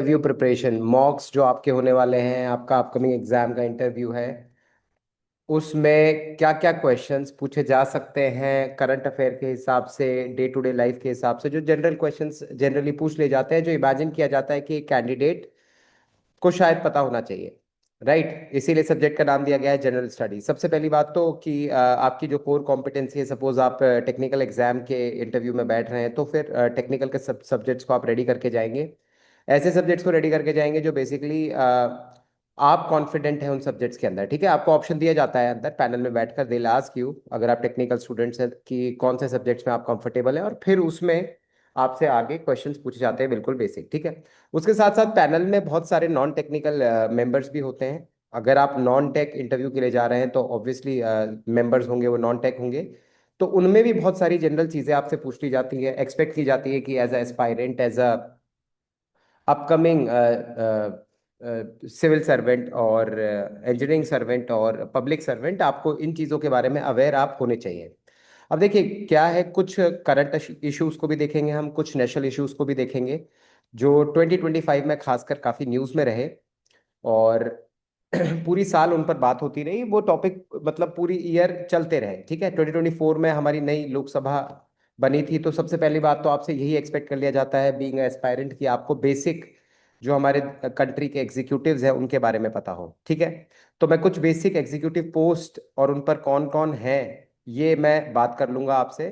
Interview preparation, मॉक्स जो आपके होने वाले हैं, आपका अपकमिंग एग्जाम का इंटरव्यू है, उसमें क्या क्या क्वेश्चंस पूछे जा सकते हैं करंट अफेयर के हिसाब से, डे टू डे लाइफ के हिसाब से, जो जनरल क्वेश्चंस जनरली पूछ ले जाते हैं, जो इमेजिन किया जाता है कि कैंडिडेट को शायद पता होना चाहिए। राइट, इसीलिए सब्जेक्ट का नाम दिया गया है जनरल स्टडी। सबसे पहली बात तो कि आपकी जो कोर कॉम्पिटेंसी है, सपोज आप टेक्निकल एग्जाम के इंटरव्यू में बैठ रहे हैं, तो फिर टेक्निकल के सब्जेक्ट्स को आप रेडी करके जाएंगे। ऐसे सब्जेक्ट्स को रेडी करके जाएंगे जो बेसिकली आप कॉन्फिडेंट हैं उन सब्जेक्ट्स के अंदर। ठीक है, आपको ऑप्शन दिया जाता है अंदर पैनल में बैठकर, दे आस्क यू, अगर आप टेक्निकल स्टूडेंट्स हैं, कि कौन से सब्जेक्ट्स में आप कंफर्टेबल हैं, और फिर उसमें आपसे आगे क्वेश्चंस पूछे जाते हैं, बिल्कुल बेसिक। ठीक है, उसके साथ साथ पैनल में बहुत सारे नॉन टेक्निकल मेंबर्स भी होते हैं। अगर आप नॉन टेक इंटरव्यू के लिए जा रहे हैं तो ऑब्वियसली मेंबर्स होंगे वो नॉन टेक होंगे। तो उनमें भी बहुत सारी जनरल चीज़ें आपसे पूछ ली जाती है, एक्सपेक्ट की जाती है कि as a aspirant, as a upcoming civil servant और इंजीनियरिंग सर्वेंट और पब्लिक सर्वेंट, आपको इन चीज़ों के बारे में अवेयर आप होने चाहिए। अब देखिए क्या है, कुछ करंट इश्यूज को भी देखेंगे हम, कुछ नेशनल इश्यूज को भी देखेंगे जो 2025 में खासकर काफ़ी न्यूज़ में रहे, और पूरी साल उन पर बात होती रही, वो टॉपिक मतलब पूरी ईयर चलते रहे। ठीक है, 2024 में हमारी नई लोकसभा बनी थी, तो सबसे पहली बात तो आपसे यही एक्सपेक्ट कर लिया जाता है बीइंग एस्पायरेंट कि आपको बेसिक जो हमारे कंट्री के एग्जीक्यूटिव्स हैं उनके बारे में पता हो। ठीक है, तो मैं कुछ बेसिक एग्जीक्यूटिव पोस्ट और उन पर कौन कौन है ये मैं बात कर लूंगा आपसे,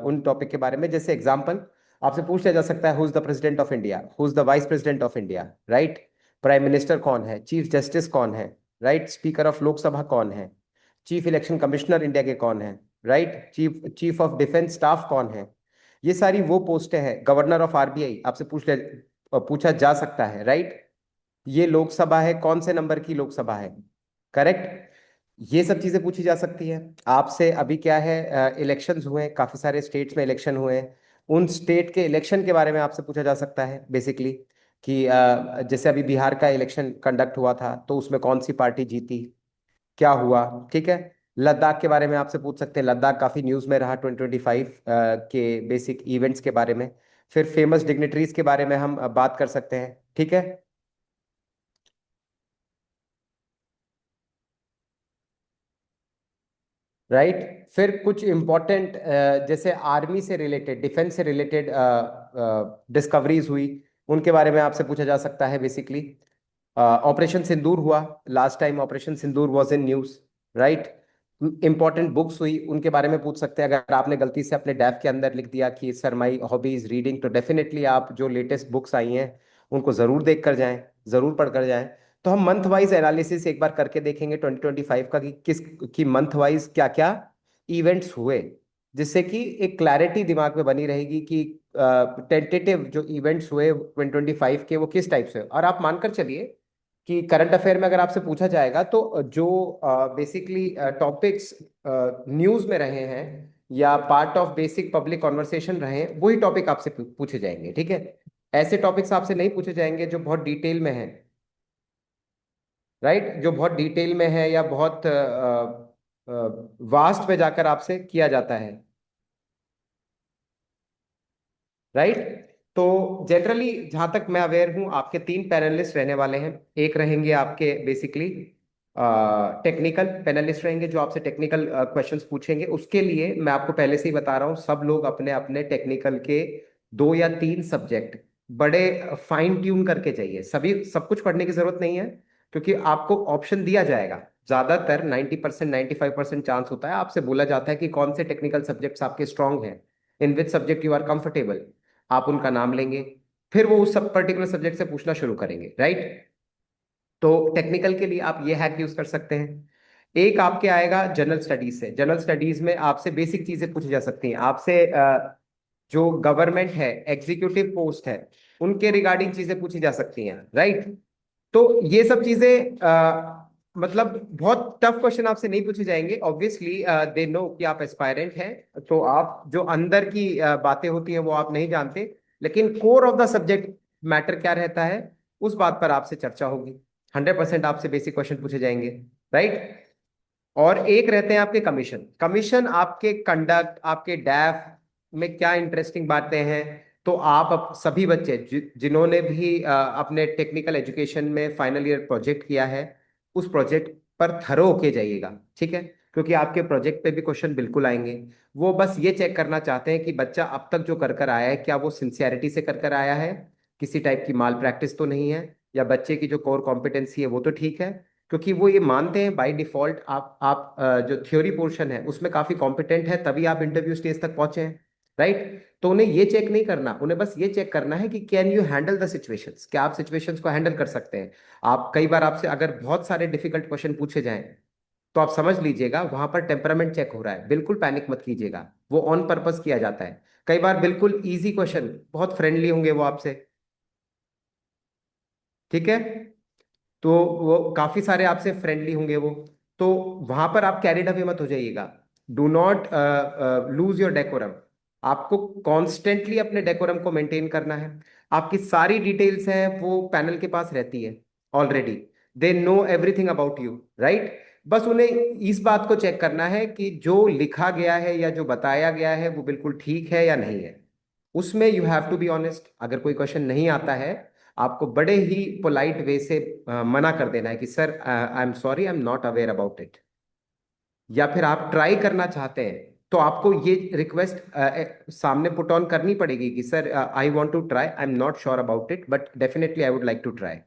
उन टॉपिक के बारे में। जैसे एग्जाम्पल आपसे पूछ लिया जा सकता है, who is the president of India, who is the vice president of India, right. Prime minister कौन है, चीफ जस्टिस कौन है, राइट। स्पीकर ऑफ लोकसभा कौन है, चीफ इलेक्शन कमिश्नर इंडिया के कौन है, right. Chief chief of defence staff कौन है। ये सारी वो पोस्टें हैं। गवर्नर ऑफ आरबीआई आपसे पूछा जा सकता है, राइट। ये लोकसभा है, कौन से नंबर की लोकसभा है, करेक्ट। ये सब चीजें पूछी जा सकती है आपसे। अभी क्या है, इलेक्शंस हुए हैं, काफी सारे स्टेट्स में इलेक्शन हुए हैं, उन स्टेट के इलेक्शन के बारे में आपसे पूछा जा सकता है बेसिकली, कि जैसे अभी बिहार का इलेक्शन कंडक्ट हुआ था तो उसमें कौन सी पार्टी जीती, क्या हुआ। ठीक है, लद्दाख के बारे में आपसे पूछ सकते हैं, लद्दाख काफी न्यूज में रहा 2025 के बेसिक इवेंट्स के बारे में। फिर फेमस डिग्निटरीज के बारे में हम बात कर सकते हैं। ठीक है, राइट। फिर कुछ इंपॉर्टेंट जैसे आर्मी से रिलेटेड, डिफेंस से रिलेटेड डिस्कवरीज हुई, उनके बारे में आपसे पूछा जा सकता है बेसिकली। ऑपरेशन सिंदूर हुआ last time, operation Sindoor was in news, right. Important books हुई, उनके बारे में पूछ सकते हैं। अगर आपने गलती से अपने डैफ के अंदर लिख दिया कि sir my hobby is reading, तो डेफिनेटली आप जो लेटेस्ट बुक्स आई हैं उनको जरूर देख कर जाएं, जरूर पढ़ कर जाएं। तो हम मंथ वाइज एनालिसिस एक बार करके देखेंगे 2025 का, कि किस की मंथ वाइज क्या क्या इवेंट्स हुए, जिससे कि एक क्लैरिटी दिमाग में बनी रहेगी कि टेंटेटिव जो इवेंट्स हुए 2025 के वो किस टाइप से। और आप मानकर चलिए कि करंट अफेयर में अगर आपसे पूछा जाएगा तो जो बेसिकली टॉपिक्स न्यूज में रहे हैं या part of basic public conversation रहे हैं, वही टॉपिक आपसे पूछे जाएंगे। ठीक है, ऐसे टॉपिक्स आपसे नहीं पूछे जाएंगे जो बहुत डिटेल में हैं, राइट, जो बहुत डिटेल में है या बहुत वास्ट में जाकर आपसे किया जाता है, राइट। तो जनरली जहां तक मैं अवेयर हूं, आपके तीन पैनलिस्ट रहने वाले हैं। एक रहेंगे आपके बेसिकली टेक्निकल पैनलिस्ट रहेंगे जो आपसे टेक्निकल क्वेश्चंस पूछेंगे। उसके लिए मैं आपको पहले से ही बता रहा हूं, सब लोग अपने अपने टेक्निकल के 2 या 3 सब्जेक्ट बड़े फाइन ट्यून करके चाहिए। सभी सब कुछ पढ़ने की जरूरत नहीं है, क्योंकि आपको ऑप्शन दिया जाएगा। ज्यादातर 90% 95% चांस होता है, आपसे बोला जाता है कि कौन से टेक्निकल सब्जेक्ट्स आपके स्ट्रांग हैं, in which subject you are comfortable. आप उनका नाम लेंगे, फिर वो उस सब पर्टिकुलर सब्जेक्ट से पूछना शुरू करेंगे, राइट। तो टेक्निकल के लिए आप ये हैक यूज कर सकते हैं। एक आपके आएगा जनरल स्टडीज से। जनरल स्टडीज में आपसे बेसिक चीजें पूछी जा सकती हैं। आपसे जो गवर्नमेंट है, एग्जीक्यूटिव पोस्ट है, उनके रिगार्डिंग चीजें पूछी जा सकती हैं, राइट। तो ये सब चीजें मतलब बहुत टफ क्वेश्चन आपसे नहीं पूछे जाएंगे। ऑब्वियसली दे नो कि आप एस्पायरेंट हैं, तो आप जो अंदर की बातें होती हैं वो आप नहीं जानते, लेकिन core of the subject matter क्या रहता है, उस बात पर आपसे चर्चा होगी। 100% आपसे बेसिक क्वेश्चन पूछे जाएंगे, राइट। और एक रहते हैं आपके कमीशन। कमीशन आपके कंडक्ट, आपके डैफ में क्या इंटरेस्टिंग बातें हैं, तो आप सभी बच्चे जिन्होंने भी अपने टेक्निकल एजुकेशन में फाइनल ईयर प्रोजेक्ट किया है, उस प्रोजेक्ट पर थरो होके जाइएगा, ठीक है? क्योंकि आपके प्रोजेक्ट पे भी क्वेश्चन बिल्कुल आएंगे। वो बस ये चेक करना चाहते हैं कि बच्चा अब तक जो कर कर आया है, क्या वो सिंसियरिटी से कर कर आया है, किसी टाइप की माल प्रैक्टिस तो नहीं है, या बच्चे की जो कोर कॉम्पिटेंसी है वो तो ठीक है। क्योंकि वो ये मानते हैं बाय डिफॉल्ट, आप जो थ्योरी पोर्शन है उसमें काफी कॉम्पिटेंट है, तभी आप इंटरव्यू स्टेज तक पहुंचे हैं, राइट? तो उन्हें ये चेक नहीं करना, उन्हें बस ये चेक करना है कि can you handle the situations, क्या आप सिचुएशंस को हैंडल कर सकते हैं। आप कई बार आपसे अगर बहुत सारे डिफिकल्ट क्वेश्चन पूछे जाएं, तो आप समझ लीजिएगा वहां पर टेम्परामेंट चेक हो रहा है, बिल्कुल पैनिक मत कीजिएगा, वो ऑन पर्पस किया जाता है। कई बार बिल्कुल इजी क्वेश्चन, बहुत फ्रेंडली होंगे वो आपसे, ठीक है? तो वो काफी सारे आपसे फ्रेंडली होंगे वो, तो वहां पर आप कैरिड अवे मत हो जाइएगा। Do not lose your decorum. आपको कॉन्स्टेंटली अपने डेकोरम को मेंटेन करना है। आपकी सारी डिटेल्स हैं वो पैनल के पास रहती है already. They know everything about you, right? बस उन्हें इस बात को चेक करना है कि जो लिखा गया है या जो बताया गया है वो बिल्कुल ठीक है या नहीं है। उसमें you have to be honest. अगर कोई क्वेश्चन नहीं आता है, आपको बड़े ही पोलाइट वे से मना कर देना है कि sir I am sorry, I am not aware about it. या फिर आप ट्राई करना चाहते हैं, तो आपको ये रिक्वेस्ट सामने पुट ऑन करनी पड़ेगी कि sir I want to try, I am not sure about it, but definitely I would like to try.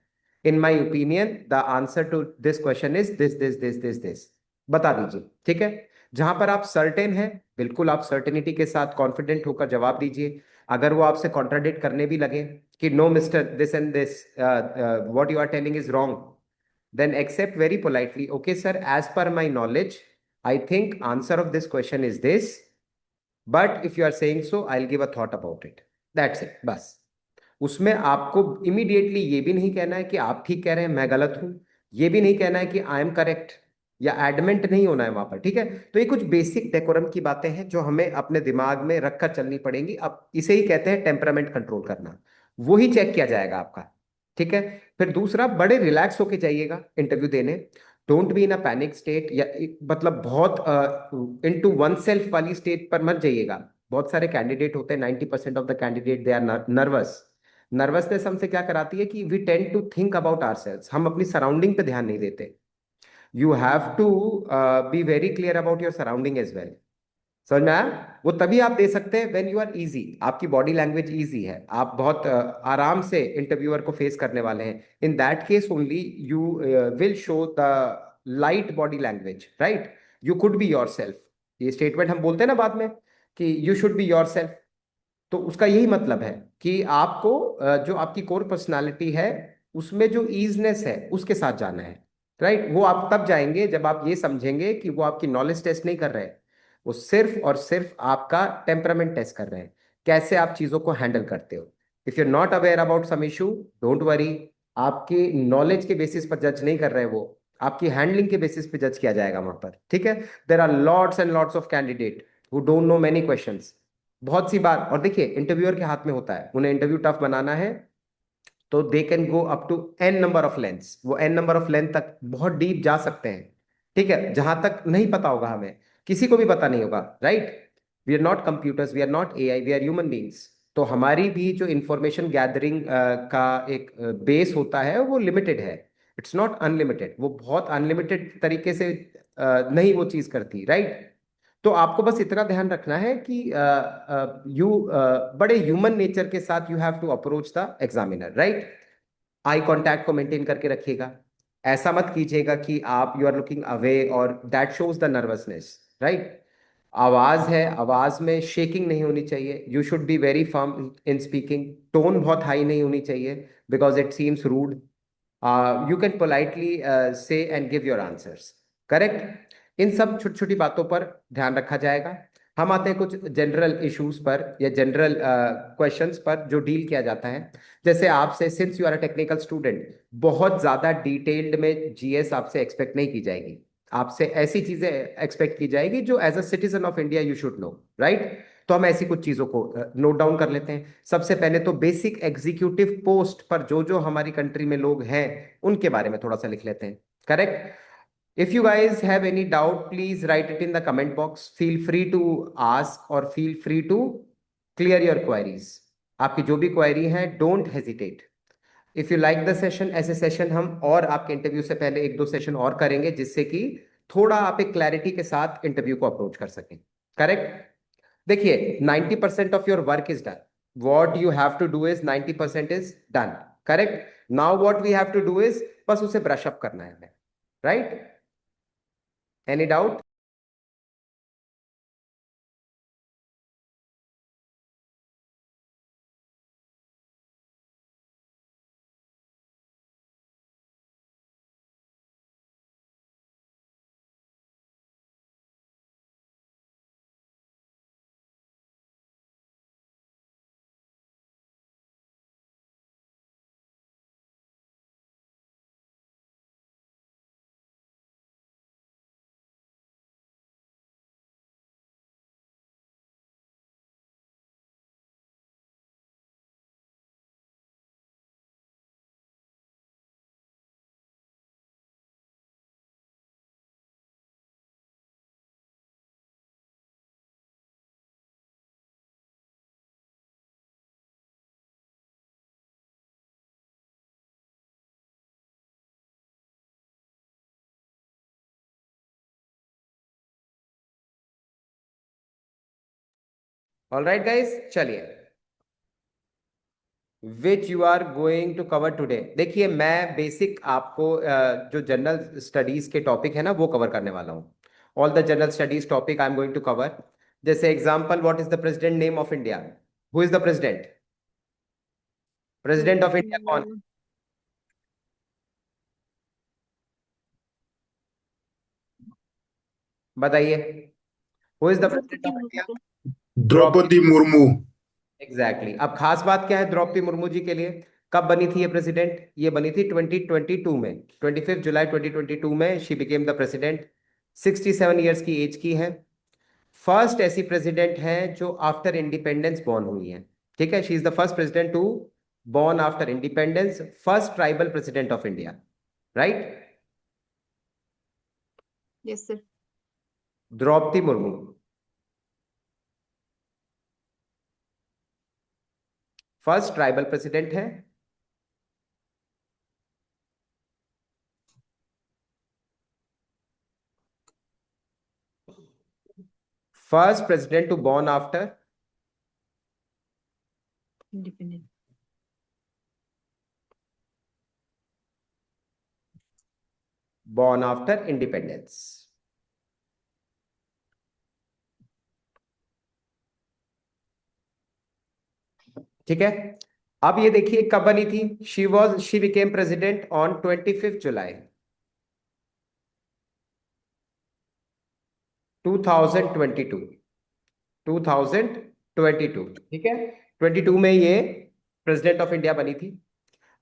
In my opinion the answer to this question is this this this this this. बता दीजिए, ठीक है? जहां पर आप certain हैं, बिल्कुल आप सर्टेनिटी के साथ कॉन्फिडेंट होकर जवाब दीजिए। अगर वो आपसे कॉन्ट्राडिक्ट करने भी लगे कि no mister this and this, what you are telling is wrong, then accept very politely, okay sir, as per my knowledge I think answer of this question is this, but if you are saying so I'll give a thought about it। That's it, बस। उसमें आपको immediately ये भी नहीं कहना है कि आप ठीक कह रहे हैं मैं गलत हूं, ये भी नहीं कहना है कि आई एम करेक्ट, या एडमेंट नहीं होना है वहां पर, ठीक है? तो ये कुछ बेसिक डेकोरम की बातें हैं जो हमें अपने दिमाग में रखकर चलनी पड़ेंगी। अब इसे ही कहते हैं टेम्परामेंट कंट्रोल करना। वो ही चेक किया जाएगा आपका, ठीक है? फिर दूसरा, बड़े रिलैक्स होके जाइएगा इंटरव्यू देने। Don't be in a panic state, या मतलब बहुत इनटू वन सेल्फ वाली स्टेट पर मत जाइएगा। बहुत सारे कैंडिडेट होते हैं, 90% of the candidate they are nervous. Nervousness हमसे क्या कराती है कि we tend to think about ourselves, हम अपनी सराउंडिंग पे ध्यान नहीं देते। You have to be very clear about your surrounding as well. समझ में आया? वो तभी आप दे सकते हैं व्हेन यू आर इजी, आपकी बॉडी लैंग्वेज इजी है, आप बहुत आराम से इंटरव्यूअर को फेस करने वाले हैं। In that case only you will show the light body language, right? You could be your self. ये स्टेटमेंट हम बोलते हैं ना बाद में कि you should be your self, तो उसका यही मतलब है कि आपको जो आपकी कोर पर्सनालिटी है उसमें जो ईजनेस है उसके साथ जाना है, राइट? वो आप तब जाएंगे जब आप ये समझेंगे कि वो आपकी नॉलेज टेस्ट नहीं कर रहे हैं, वो सिर्फ और सिर्फ आपका टेम्परामेंट टेस्ट कर रहे हैं, कैसे आप चीजों को हैंडल करते हो। If you are not aware about some issue, don't worry. आपकी नॉलेज के बेसिस पर जज नहीं कर रहे वो, आपकी हैंडलिंग के बेसिस पे जज किया जाएगा वहां पर, ठीक है? There are lots and lots of candidate who don't know many questions. बहुत सी बार, और देखिए इंटरव्यूअर के हाथ में होता है, उन्हें इंटरव्यू टफ बनाना है तो they can go up to n number of lengths, वो एन नंबर ऑफ लेंथ तक बहुत डीप जा सकते हैं, ठीक है? जहां तक नहीं पता होगा हमें, किसी को भी पता नहीं होगा, right? We are not computers, we are not AI, we are human beings. तो हमारी भी जो इंफॉर्मेशन गैदरिंग का एक बेस होता है वो लिमिटेड है। इट्स नॉट अनलिमिटेड, वो बहुत अनलिमिटेड तरीके से नहीं वो चीज करती, राइट? तो आपको बस इतना ध्यान रखना है कि बड़े ह्यूमन नेचर के साथ you have to approach the examiner, right? Eye contact को मेंटेन करके रखिएगा। ऐसा मत कीजिएगा कि आप यू आर लुकिंग अवे और that shows the nervousness, right? आवाज है, आवाज में शेकिंग नहीं होनी चाहिए। You should be very firm in speaking. Tone बहुत हाई नहीं होनी चाहिए because it seems rude. You can politely say and give your answers, correct? इन सब छोटी छोटी बातों पर ध्यान रखा जाएगा। हम आते हैं कुछ जनरल इश्यूज पर या जनरल क्वेश्चंस पर जो डील किया जाता है। जैसे आपसे, since you are a technical student, बहुत ज्यादा डिटेल्ड में जीएस आपसे एक्सपेक्ट नहीं की जाएगी। आपसे ऐसी चीजें एक्सपेक्ट की जाएगी जो as a citizen of India you should know, right? तो हम ऐसी कुछ चीजों को नोट डाउन कर लेते हैं। सबसे पहले तो बेसिक एग्जीक्यूटिव पोस्ट पर जो जो हमारी कंट्री में लोग हैं उनके बारे में थोड़ा सा लिख लेते हैं, correct? If you guys have any doubt, please write it in the comment box. Feel free to ask or feel free to clear your queries. आपकी जो भी क्वेरी है, don't hesitate. If you like the session, ऐसे session हम और आपके interview से पहले एक दो सेशन और करेंगे, जिससे कि थोड़ा आप एक क्लैरिटी के साथ इंटरव्यू को अप्रोच कर सकें। करेक्ट। देखिए, 90% of your work is done. What you have to do is 90% is done. Correct. Now what we have to do is बस उसे ब्रश अप करना है हमें। Right. Any doubt? All right guys, चलिए। Which you are going to cover today. देखिए, मैं basic आपको जो जनरल स्टडीज के टॉपिक है ना, वो कवर करने वाला हूँ। All the general studies topic I am going to cover. जैसे example, what is the president name of India? Who is the president? President of India कौन है? हम्म, बताइए। Who is the president Draupadi of India? Murmu. Draupadi. Draupadi Murmu. Exactly. अब खास बात क्या है द्रौपदी मुर्मू जी के लिए? कब बनी थी ये प्रेसिडेंट? ये बनी थी 2022 में, 25 जुलाई 2022 में she became the president. 67 years की एज की है। फर्स्ट ऐसी प्रेसिडेंट है जो आफ्टर इंडिपेंडेंस बॉर्न हुई है। ठीक है, she is the first president to born after independence, first tribal president of India. Right. Yes sir. Draupadi Murmu first tribal president है। First president to born after independent. Born after independence. ठीक है। अब ये देखिए कब बनी थी। She became president on 25 July 2022। 2022। ठीक है। 22 में ये प्रेसिडेंट ऑफ इंडिया बनी थी।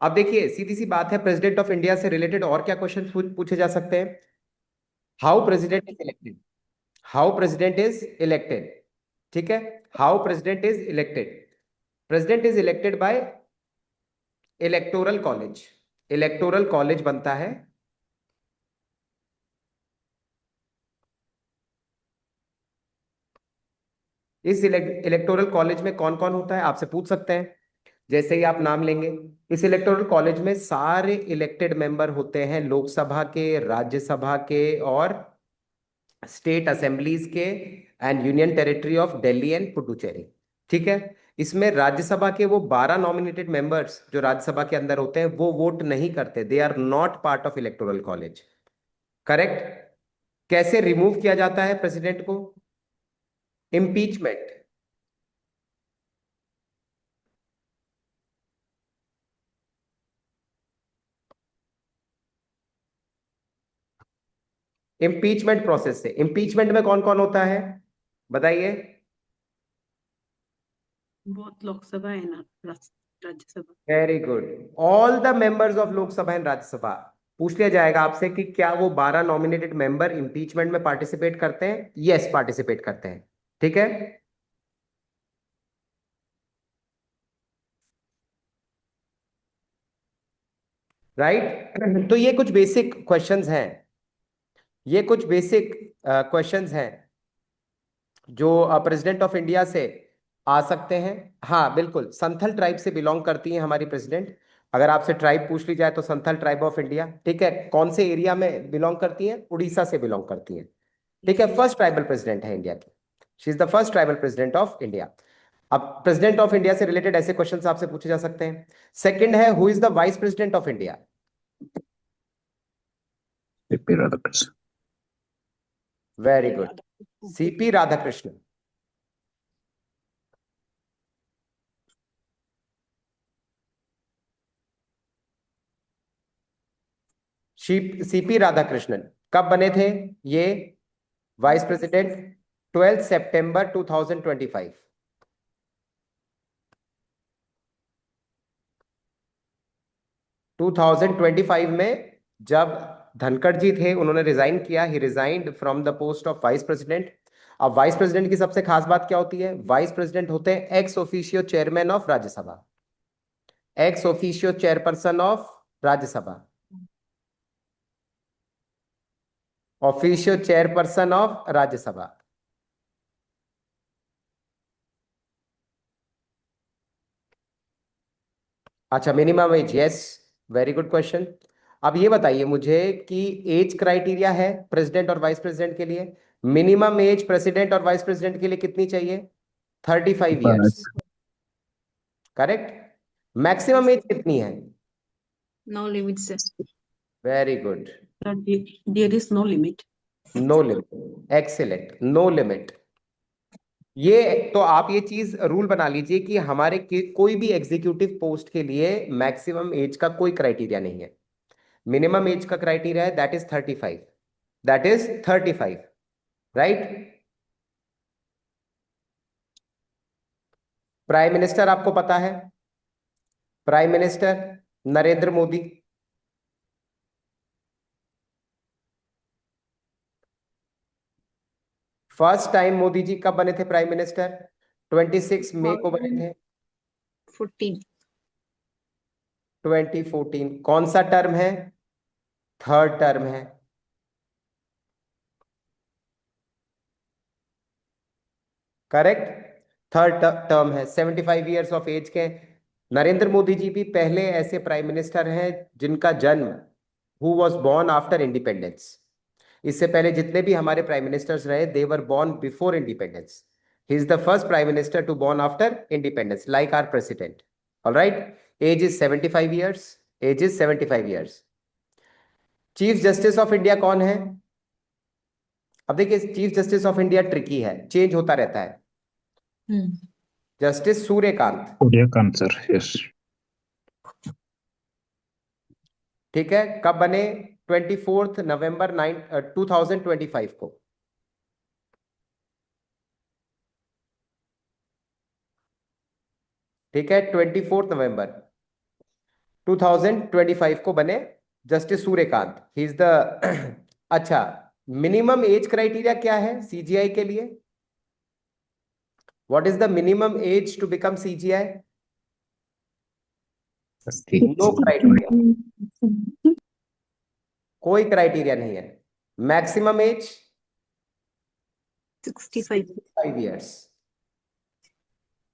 अब देखिए, सीधी सी बात है, प्रेसिडेंट ऑफ इंडिया से रिलेटेड और क्या क्वेश्चन पूछे जा सकते हैं? How president is elected. How president is elected. ठीक है। How president is elected. President is elected by electoral college. Electoral college बनता है। इस इलेक्टोरल कॉलेज में कौन कौन होता है आपसे पूछ सकते हैं। जैसे ही आप नाम लेंगे, इस इलेक्टोरल कॉलेज में सारे इलेक्टेड मेंबर होते हैं, लोकसभा के, राज्यसभा के और स्टेट असेंबलीज के, and union territory of Delhi and Puducherry. ठीक है। इसमें राज्यसभा के वो 12 नॉमिनेटेड मेंबर्स जो राज्यसभा के अंदर होते हैं, वो वोट नहीं करते, they are not part of electoral college. Correct. कैसे रिमूव किया जाता है प्रेसिडेंट को? इम्पीचमेंट। इम्पीचमेंट प्रोसेस से। इम्पीचमेंट में कौन कौन होता है बताइए? बहुत लोकसभा है ना, Rajya Sabha. Very good. All the members of Lok Sabha and Rajya Sabha. पूछ लिया जाएगा आपसे कि क्या वो 12 नॉमिनेटेड मेंबर इम्पीचमेंट में पार्टिसिपेट करते हैं? यस, पार्टिसिपेट करते हैं। ठीक है। राइट। तो ये कुछ बेसिक क्वेश्चंस हैं। ये कुछ बेसिक क्वेश्चंस हैं जो प्रेसिडेंट ऑफ इंडिया से आ सकते हैं। हाँ बिल्कुल, संथल ट्राइब से बिलोंग करती हैं हमारी प्रेसिडेंट। अगर आपसे ट्राइब पूछ ली जाए तो संथल ट्राइब ऑफ इंडिया। ठीक है, कौन से एरिया में बिलोंग करती हैं? उड़ीसा से बिलोंग करती हैं। ठीक है, फर्स्ट ट्राइबल प्रेसिडेंट है इंडिया की। She is the first tribal president of India. अब प्रेसिडेंट ऑफ इंडिया से रिलेटेड ऐसे क्वेश्चंस आपसे पूछे जा सकते हैं। सेकंड है, who is the vice president of India? CP Radhakrishnan. Very good, CP Radhakrishnan. CP Radhakrishnan कब बने थे ये वाइस प्रेसिडेंट? 12 सितंबर 2025। 2025 में जब धनखड़ जी थे, उन्होंने रिजाइन किया। He resigned from the post of vice president. अब वाइस प्रेसिडेंट की सबसे खास बात क्या होती है? वाइस प्रेसिडेंट होते हैं ex officio chairman of Rajya Sabha, ex officio chairperson of Rajya Sabha, officio chairperson of Rajya Sabha. अच्छा, minimum age, yes, very good question. अब ये बताइए मुझे कि एज क्राइटेरिया है प्रेसिडेंट और वाइस प्रेसिडेंट के लिए। मिनिमम एज प्रेसिडेंट और वाइस प्रेसिडेंट के लिए कितनी चाहिए? 35 ईयर्स। करेक्ट। मैक्सिमम एज कितनी है? No limit, sir. Very good, There is no limit. No limit, excellent, no limit. ये तो आप ये चीज रूल बना लीजिए कि हमारे कोई भी एग्जीक्यूटिव पोस्ट के लिए मैक्सिमम एज का कोई क्राइटेरिया नहीं है। मिनिमम एज का क्राइटेरिया है, that is 35। That is 35, right. Prime minister आपको पता है, prime minister Narendra Modi. First time Modi ji कब बने थे प्राइम मिनिस्टर? 26 मई को बने थे। 14. 2014। कौन सा टर्म है? थर्ड टर्म है। करेक्ट, थर्ड टर्म है। 75 ईयर्स ऑफ एज के नरेंद्र मोदी जी भी पहले ऐसे प्राइम मिनिस्टर हैं जिनका जन्म, who was born after independence. इससे पहले जितने भी हमारे प्राइम मिनिस्टर्स रहे, they were born before independence. He is the first prime minister to born after independence, like our president. All right, age is 75 years, age is 75 years. Chief justice of India कौन है? अब देखिए, chief justice of India tricky है, change होता रहता है। Justice Surya Kant. Surya Kant sir, yes. ठीक है, कब बने? 24 नवंबर 2025 को। ठीक है, 24 नवंबर 2025 को बने justice Suryakant. He is the अच्छा, मिनिमम एज क्राइटेरिया क्या है सीजीआई के लिए? What is the minimum age to become CJI? No criteria, कोई क्राइटेरिया नहीं है। Maximum age 65. 5 ईयर्स।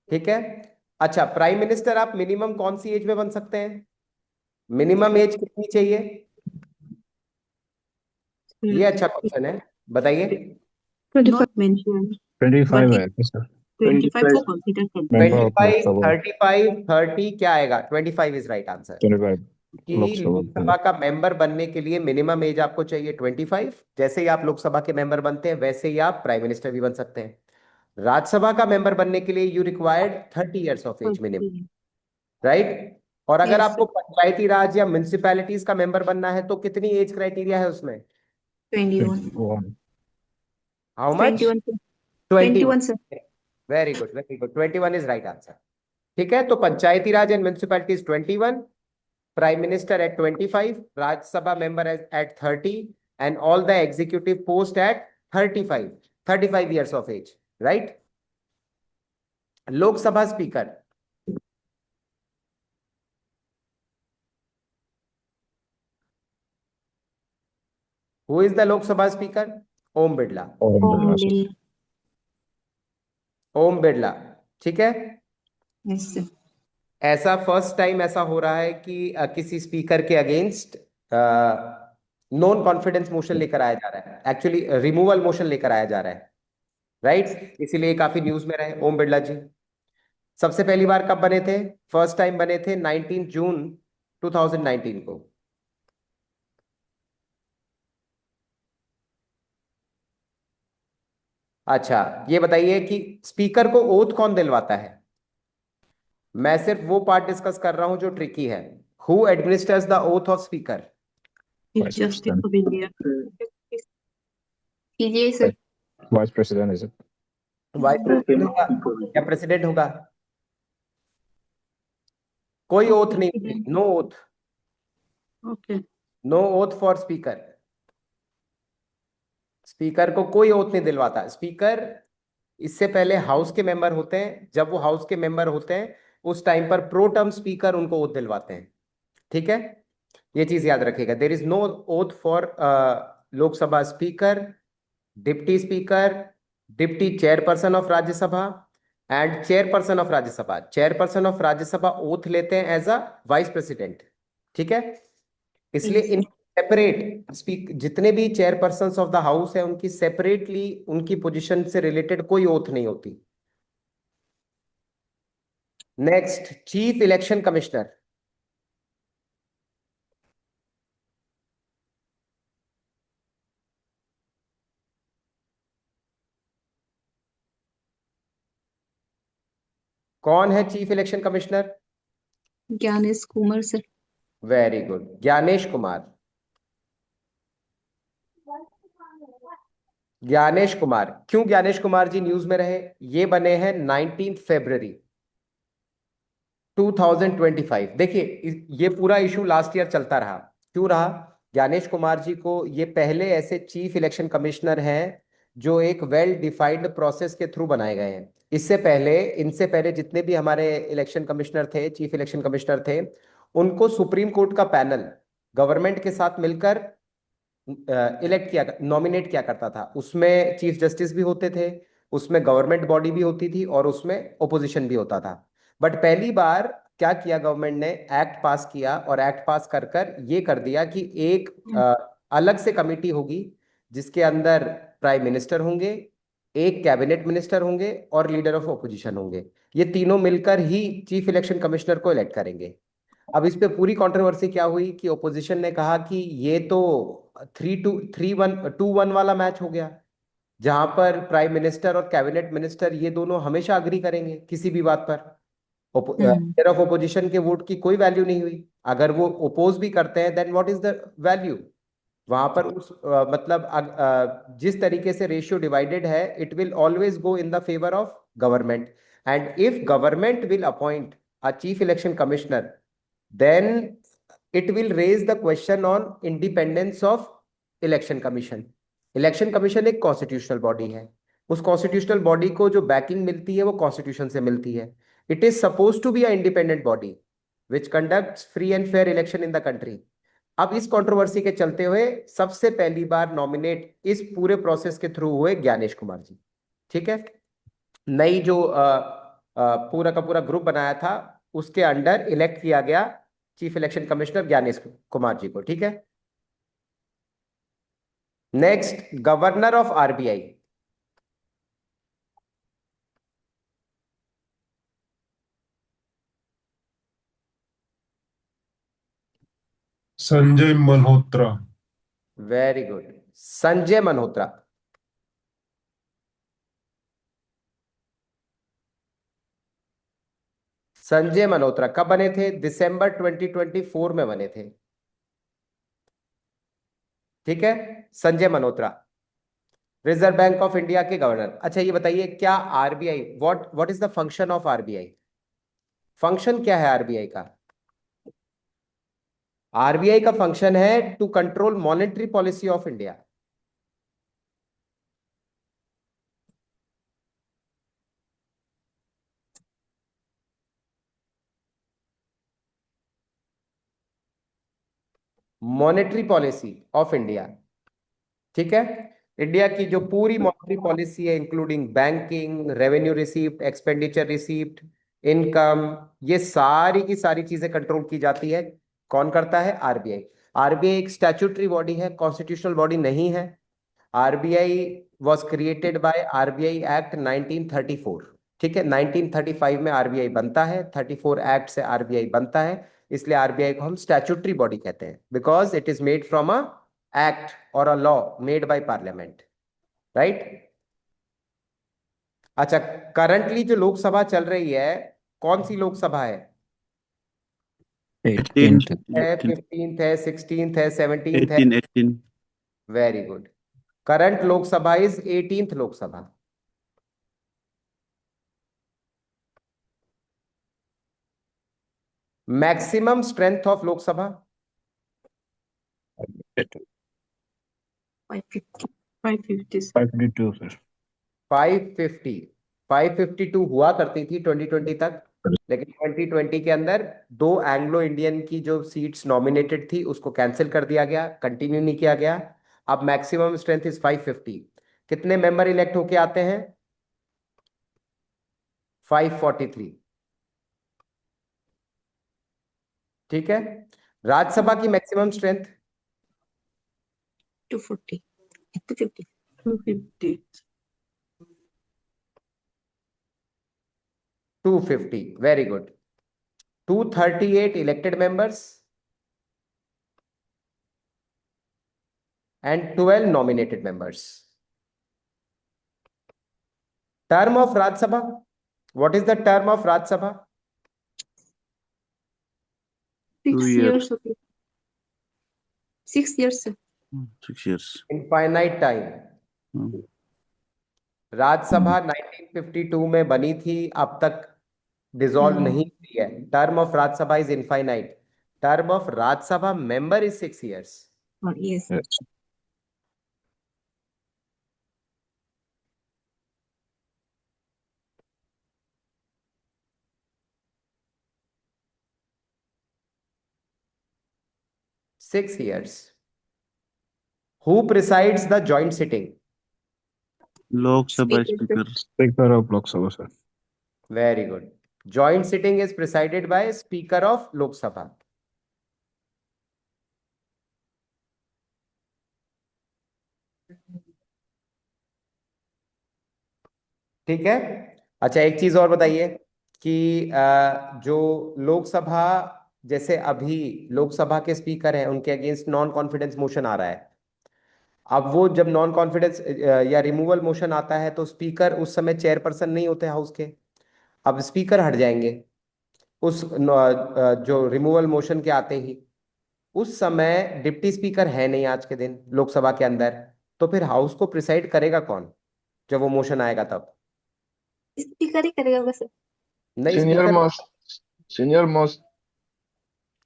ठीक है। अच्छा, प्राइम मिनिस्टर आप मिनिमम कौन सी एज में बन सकते हैं? मिनिमम एज कितनी चाहिए? ये अच्छा क्वेश्चन है, बताइए। Not mentioned, 25 but है सर। 25 को consider करते हैं. Member of 25, Lok Sabha. 35, 30 क्या आएगा? 25 इज राइट आंसर। 25 कि लोकसभा। लोकसभा का मेंबर बनने के लिए मिनिमम एज आपको चाहिए 25। जैसे ही आप लोकसभा के मेंबर बनते हैं, वैसे ही आप प्राइम मिनिस्टर भी बन सकते हैं। राज्यसभा का मेंबर बनने के लिए you required 30 years of age minimum, right. और अगर Yes, आपको पंचायती राज या म्युनिसिपैलिटीज का मेंबर बनना है तो कितनी एज क्राइटेरिया है उसमें? 21. 21। How much? 21, sir. 21। 21, sir. Very good, very good, 21 is right answer. ठीक है, तो panchayati raj and municipalities 21, prime minister at 25, Rajya Sabha member at 30, and all the executive post at 35 years of age, right. Lok Sabha speaker, who is the Lok Sabha speaker? Om Birla. और Om Birla sir. Bill. Om Birla. ठीक है। Yes sir. ऐसा first time ऐसा हो रहा है कि किसी स्पीकर के अगेंस्ट नॉन कॉन्फिडेंस मोशन लेकर आया जा रहा है, एक्चुअली रिमूवल मोशन लेकर आया जा रहा है, राइट। इसीलिए काफी न्यूज में रहे ओम बिरला जी। सबसे पहली बार कब बने थे? फर्स्ट टाइम बने थे 19 जून 2019 को। अच्छा, ये बताइए कि स्पीकर को ओथ कौन दिलवाता है? मैं सिर्फ वो पार्ट डिस्कस कर रहा हूं जो ट्रिकी है। Who administers the oath of speaker? Chief Vice justice President. Of India. कीजिए सर। Vice President is it? Vice president होगा या प्रेसिडेंट होगा? कोई ओथ नहीं होगी, no oath, okay. No oath for speaker. Speaker को कोई ओथ नहीं दिलवाता। स्पीकर इससे पहले हाउस के मेंबर होते हैं, जब वो हाउस के मेंबर होते हैं उस टाइम पर प्रो टर्म स्पीकर उनको ओथ दिलवाते हैं, ठीक है। ये चीज याद रखिएगा, there is no oath for Lok Sabha speaker, deputy speaker, deputy chairperson of Rajya Sabha and chairperson of Rajya Sabha. Chairperson of Rajya Sabha oath लेते हैं एज अ वाइस प्रेसिडेंट, ठीक है। इसलिए इन सेपरेट स्पीक जितने भी चेयरपर्सन ऑफ द हाउस है उनकी सेपरेटली उनकी पोजीशन से रिलेटेड कोई ओथ नहीं होती। Next, chief election commissioner. कौन है chief election commissioner? Gyanesh Kumar sir. Very good, Gyanesh Kumar. Gyanesh Kumar, क्यों ज्ञानेश कुमार जी न्यूज में रहे? ये बने हैं 19 फरवरी 2025। देखिए ये पूरा इशू लास्ट ईयर चलता रहा। क्यों रहा? ज्ञानेश कुमार जी को ये पहले ऐसे चीफ इलेक्शन कमिश्नर हैं जो एक वेल डिफाइंड प्रोसेस के थ्रू बनाए गए हैं। इससे पहले, इनसे पहले जितने भी हमारे इलेक्शन कमिश्नर थे, चीफ इलेक्शन कमिश्नर थे, उनको सुप्रीम कोर्ट का पैनल गवर्नमेंट के साथ मिलकर इलेक्ट किया, नॉमिनेट किया करता था। उसमें चीफ जस्टिस भी होते थे, उसमें गवर्नमेंट बॉडी भी होती थी और उसमें ओपोजिशन भी होता था। बट पहली बार क्या किया गवर्नमेंट ने? एक्ट पास किया और एक्ट पास कर कर ये कर दिया कि एक अलग से कमिटी होगी जिसके अंदर प्राइम मिनिस्टर होंगे, एक कैबिनेट मिनिस्टर होंगे और लीडर ऑफ ओपोजिशन होंगे। ये तीनों मिलकर ही चीफ इलेक्शन कमिश्नर को इलेक्ट करेंगे। अब इस पे पूरी कंट्रोवर्सी क्या हुई कि ओपोजिशन ने कहा कि ये तो 3-1 वाला मैच हो गया, जहां पर प्राइम मिनिस्टर और कैबिनेट मिनिस्टर ये दोनों हमेशा अग्री करेंगे किसी भी बात पर। लीडर ऑफ ओपोजिशन के वोट की कोई वैल्यू नहीं हुई। अगर वो ओपोज भी करते हैं then what is the value? वहां पर उस मतलब जिस तरीके से रेशियो डिवाइडेड है, it will always go in the favour of government. And if government will appoint a chief election commissioner, then it will raise the question on independence of election commission. Election commission एक constitutional body है। उस constitutional body को जो banking मिलती है वो constitution से मिलती है। It is suppose to be a independent body which conducts free and fair election in the country. अब इस कंट्रोवर्सी के चलते हुए सबसे पहली बार नॉमिनेट इस पूरे प्रोसेस के थ्रू हुए ज्ञानेश कुमार जी, ठीक है। नई जो पूरा का पूरा ग्रुप बनाया था उसके अंडर इलेक्ट किया गया chief election commissioner Gyanesh Kumar ji को, ठीक है। Next, governor of RBI. Sanjay Malhotra. Very good, Sanjay Malhotra. Sanjay Malhotra कब बने थे? दिसंबर 2024 में बने थे, ठीक है। Sanjay Malhotra Reserve Bank of India के गवर्नर। अच्छा ये बताइए, क्या RBI, what what is the function of RBI? Function क्या है आरबीआई का? आरबीआई का फंक्शन है to control monetary policy of India. Monetary policy of India, ठीक है। इंडिया की जो पूरी मॉनेटरी पॉलिसी है, including banking, revenue receipt, expenditure receipt, income, ये सारी की सारी चीजें कंट्रोल की जाती है। कौन करता है? आरबीआई। आरबीआई एक स्टैट्यूटरी बॉडी है, कॉन्स्टिट्यूशनल बॉडी नहीं है। RBI was created by RBI act 1934। ठीक है, 1935 में आरबीआई बनता है, 34 एक्ट से आरबीआई बनता है। इसलिए आरबीआई को हम स्टैट्यूटरी बॉडी कहते हैं, because it is made from a act और a law made by parliament, right. अच्छा, करंटली जो लोकसभा चल रही है, कौन सी लोकसभा है? 18th. है, 15th है, 16th है, 17th है? 18. Very good. Current Lok Sabha is 18th Lok Sabha. Maximum strength of Lok Sabha? 550 552, sir. 550। 552 हुआ करती थी 2020 तक, लेकिन 2020 के अंदर दो एंग्लो इंडियन की जो सीट्स नॉमिनेटेड थी उसको कैंसिल कर दिया गया, कंटिन्यू नहीं किया गया। अब मैक्सिमम स्ट्रेंथ इज 550। कितने मेंबर इलेक्ट होके आते हैं? 543। ठीक है। राज्यसभा की maximum strength? 240 250 250 250। Very good. 238 elected members and 12 nominated members. Term of Rajya Sabha. What is the term of Rajya Sabha? 6 2 years years. okay. 6 years sir. 6 years. Infinite time. Hmm. Rajya Sabha 1952 में बनी थी, अब तक डिसॉल्व नहीं हुई है। Term of Rajya Sabha is infinite. Term of Rajya Sabha member is 6 years. Oh, yes Yes. 6 years. Who presides the joint sitting? Lok Sabha Speaker, Speaker. Speaker of Lok Sabha, sir. Very good. Joint sitting is presided by Speaker of Lok Sabha. ठीक है। अच्छा, एक चीज और बताइए कि जो लोकसभा, जैसे अभी लोकसभा के स्पीकर हैं, उनके अगेंस्ट नॉन कॉन्फिडेंस मोशन आ रहा है। अब वो जब नॉन कॉन्फिडेंस या रिमूवल मोशन आता है तो स्पीकर उस समय चेयरपर्सन नहीं होते हाउस के। अब स्पीकर हट जाएंगे उस जो रिमूवल मोशन के आते ही। उस समय डिप्टी स्पीकर है नहीं आज के दिन लोकसभा के अंदर, तो फिर हाउस को प्रिसाइड करेगा कौन जब वो मोशन आएगा तब? स्पीकर ही करेगा होगा सर. नहीं, Senior speaker most, senior most,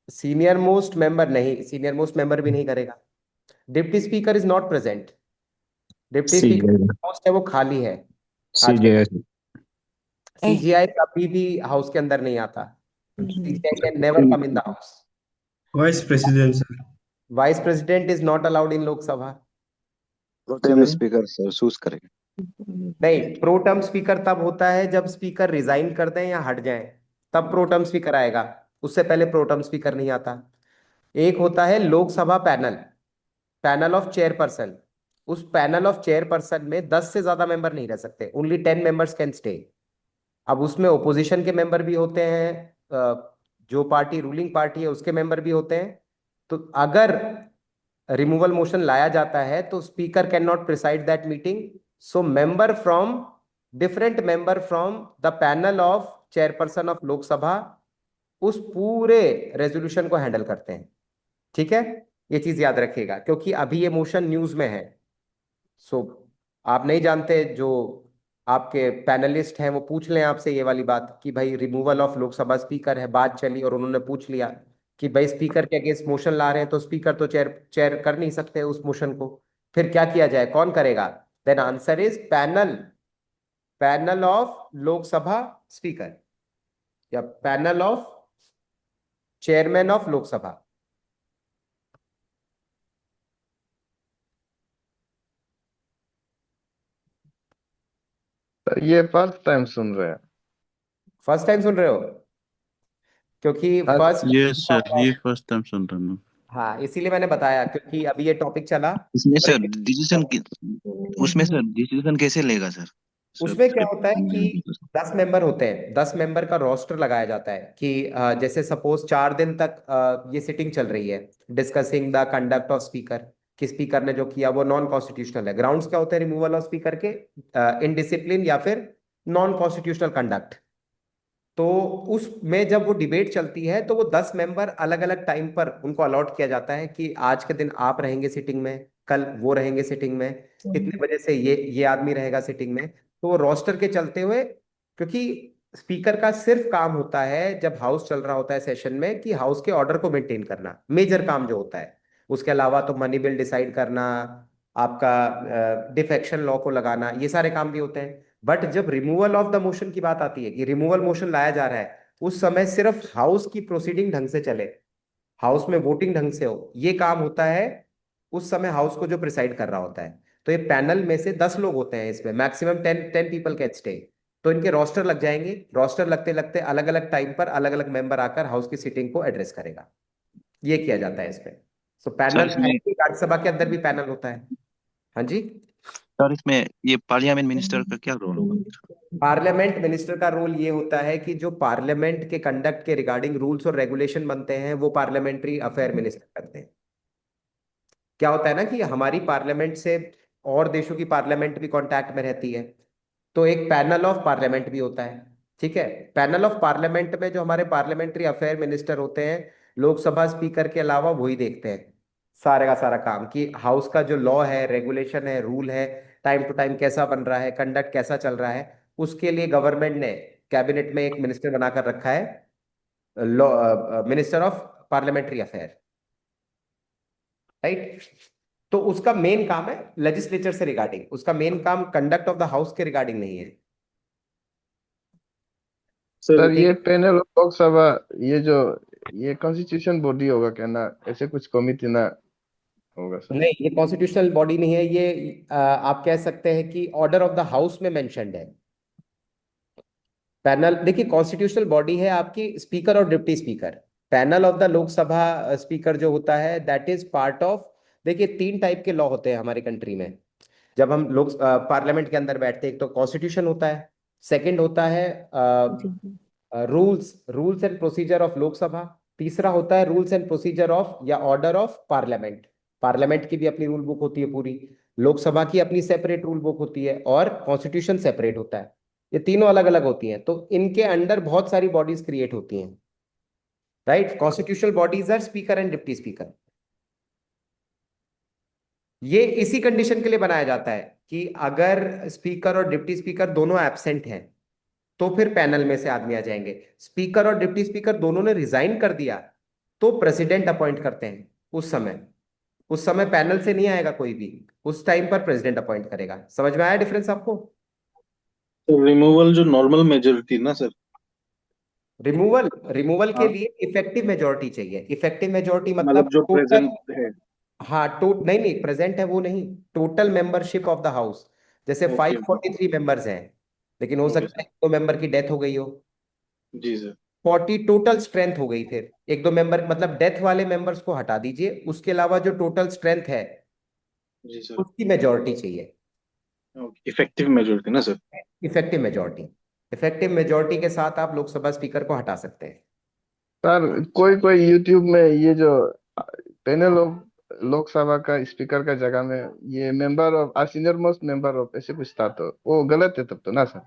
senior most member नहीं, सीनियर मोस्ट मेंबर भी नहीं करेगा। Deputy speaker is not present. Deputy speaker CJI. Post है वो खाली है आज के। CJI. सीजीआई कभी भी हाउस के अंदर नहीं आता। CJI can never come in the house. Vice president sir. Vice president is not allowed in Lok Sabha. Protem speaker sir choose करेंगे। नहीं, प्रोटम स्पीकर तब होता है जब स्पीकर रिजाइन कर दें या हट जाएं, तब प्रोटम स्पीकर आएगा। उससे पहले प्रोटम स्पीकर नहीं आता। एक होता है Lok Sabha panel, panel of chairperson. उस पैनल ऑफ चेयरपर्सन में 10 से ज्यादा मेंबर नहीं रह सकते, ओनली 10 मेंबर्स कैन स्टे। अब उसमें ओपोजिशन के मेंबर भी होते हैं, जो पार्टी रूलिंग पार्टी है उसके मेंबर भी होते हैं। तो अगर रिमूवल मोशन लाया जाता है तो speaker can not preside that meeting. So member from different member from the panel of chairperson of Lok Sabha उस पूरे रेजोल्यूशन को हैंडल करते हैं। ठीक है, ये चीज याद रखिएगा क्योंकि अभी ये मोशन न्यूज में है। सो आप नहीं जानते, जो आपके पैनलिस्ट हैं वो पूछ लें आपसे ये वाली बात कि भाई रिमूवल ऑफ लोकसभा स्पीकर है, बात चली और उन्होंने पूछ लिया कि भाई स्पीकर के अगेंस्ट मोशन ला रहे हैं तो स्पीकर तो चेयर चेयर कर नहीं सकते उस मोशन को, फिर क्या किया जाए, कौन करेगा? Then answer is panel, panel of Lok Sabha speaker या panel of chairman of Lok Sabha. Sir ये फर्स्ट टाइम सुन रहे हैं। फर्स्ट टाइम सुन रहे हो? क्योंकि हाँ फर्स्ट यस सर, ये फर्स्ट टाइम सुन रहा हूँ। हाँ, इसीलिए मैंने बताया, क्योंकि अभी ये टॉपिक चला। इसमें और सर डिसीजन उसमें सर डिसीजन कैसे लेगा सर? उसमें क्या सब होता है कि 10 मेंबर होते हैं, 10 मेंबर का रोस्टर लगाया जाता है कि जैसे सपोज 4 दिन तक ये सिटिंग चल रही है, discussing the conduct of speaker, कि स्पीकर ने जो किया वो नॉन कॉन्स्टिट्यूशनल है। ग्राउंड्स क्या होते हैं रिमूवल ऑफ स्पीकर के? इनडिसिप्लिन या फिर नॉन कॉन्स्टिट्यूशनल कंडक्ट। तो उसमें जब वो डिबेट चलती है तो वो 10 मेंबर अलग अलग टाइम पर उनको अलॉट किया जाता है कि आज के दिन आप रहेंगे सिटिंग में, कल वो रहेंगे सिटिंग में, इतने बजे से ये आदमी रहेगा सिटिंग में। तो वो रोस्टर के चलते हुए, क्योंकि स्पीकर का सिर्फ काम होता है जब हाउस चल रहा होता है सेशन में कि हाउस के ऑर्डर को मेंटेन करना, मेजर काम जो होता है। उसके अलावा तो मनी बिल डिसाइड करना, आपका डिफेक्शन लॉ को लगाना, ये सारे काम भी होते हैं। बट जब रिमूवल ऑफ द मोशन की बात आती है कि रिमूवल मोशन लाया जा रहा है, उस समय सिर्फ हाउस की प्रोसीडिंग ढंग से चले, हाउस में वोटिंग ढंग से हो, ये काम होता है उस समय हाउस को जो प्रिसाइड कर रहा होता है। तो ये पैनल में से 10 लोग होते हैं, इसमें मैक्सिमम 10 पीपल कैन स्टे। तो इनके रोस्टर लग जाएंगे, रोस्टर लगते लगते अलग अलग टाइम पर अलग अलग मेंबर आकर हाउस की सीटिंग को एड्रेस करेगा। ये किया जाता है इसमें। सो सर पैनल, इसमें राज्यसभा के अंदर भी पैनल होता है। हाँ जी। सर इसमें ये पार्लियामेंट मिनिस्टर का क्या रोल होगा? पार्लियामेंट मिनिस्टर का रोल ये होता है कि जो पार्लियामेंट के कंडक्ट के रिगार्डिंग रूल्स और रेगुलेशन बनते हैं वो पार्लियामेंट्री अफेयर मिनिस्टर करते हैं। क्या होता है ना कि हमारी पार्लियामेंट से और देशों की पार्लियामेंट भी कांटेक्ट में रहती है, तो एक पैनल ऑफ पार्लियामेंट भी होता है। ठीक है। पैनल ऑफ पार्लियामेंट में जो हमारे पार्लियामेंट्री अफेयर मिनिस्टर होते हैं, लोकसभा स्पीकर के अलावा वही देखते हैं सारे का सारा काम कि हाउस का जो लॉ है, रेगुलेशन है, रूल है, टाइम टू टाइम कैसा बन रहा है, कंडक्ट कैसा चल रहा है। उसके लिए गवर्नमेंट ने कैबिनेट में एक मिनिस्टर बनाकर रखा है, law minister of parliamentary affair, right. तो उसका मेन काम है लेजिस्लेचर से रिगार्डिंग, उसका मेन काम कंडक्ट ऑफ द हाउस के रिगार्डिंग नहीं है। सर एक ये पैनल लोकसभा, ये जो ये कॉन्स्टिट्यूशन बॉडी होगा क्या ना, ऐसे कुछ कमिटी ना होगा सर? नहीं, ये कॉन्स्टिट्यूशनल बॉडी नहीं है, ये आप कह सकते हैं कि ऑर्डर ऑफ द हाउस में मेंशन्ड है। पैनल देखिए, कॉन्स्टिट्यूशनल बॉडी है आपकी स्पीकर और deputy speaker. Panel of the Lok Sabha speaker जो होता है दैट इज पार्ट ऑफ, देखिए 3 टाइप के लॉ होते हैं हमारी कंट्री में जब हम लोग पार्लियामेंट के अंदर बैठते हैं। एक तो कॉन्स्टिट्यूशन होता है, सेकंड होता है rules rules and procedure of Lok Sabha, तीसरा होता है रूल्स एंड प्रोसीजर ऑफ या ऑर्डर ऑफ पार्लियामेंट। पार्लियामेंट की भी अपनी रूल बुक होती है पूरी, लोकसभा की अपनी सेपरेट रूल बुक होती है, और कॉन्स्टिट्यूशन सेपरेट होता है। ये तीनों अलग अलग होती हैं, तो इनके अंडर बहुत सारी बॉडीज क्रिएट होती हैं, right. Constitutional bodies are speaker and deputy speaker. ये इसी कंडीशन के लिए बनाया जाता है कि अगर स्पीकर और डिप्टी स्पीकर दोनों एब्सेंट हैं तो फिर पैनल में से आदमी आ जाएंगे। स्पीकर और डिप्टी स्पीकर दोनों ने रिजाइन कर दिया तो प्रेसिडेंट अपॉइंट करते हैं उस समय पैनल से नहीं आएगा कोई भी, उस टाइम पर प्रेसिडेंट अपॉइंट करेगा। समझ में आया डिफरेंस आपको? तो रिमूवल जो नॉर्मल मेजोरिटी ना सर? रिमूवल रिमूवल के हाँ, लिए इफेक्टिव मेजोरिटी चाहिए। इफेक्टिव मेजोरिटी मतलब मतलब जो टोटल, प्रेजेंट है। हाँ नहीं नहीं, प्रेजेंट है वो नहीं, total membership of the house. जैसे ओके 543 मेंबर्स हैं, लेकिन हो ओके सकता सर। है 2 मेंबर की डेथ हो गई हो, जी सर। 40 टोटल स्ट्रेंथ हो गई। फिर 1-2 मेंबर मतलब डेथ वाले मेंबर्स को हटा दीजिए, उसके अलावा जो टोटल स्ट्रेंथ है जी सर। उसकी मेजोरिटी चाहिए। ओके, इफेक्टिव मेजोरिटी ना sir? Effective majority, effective majority के साथ आप लोकसभा स्पीकर को हटा सकते हैं। सर कोई कोई यूट्यूब में ये जो पैनल ऑफ लोकसभा का स्पीकर का जगह में ये member of senior most member of ऐसे कुछ था, तो वो गलत है तब तो ना सर?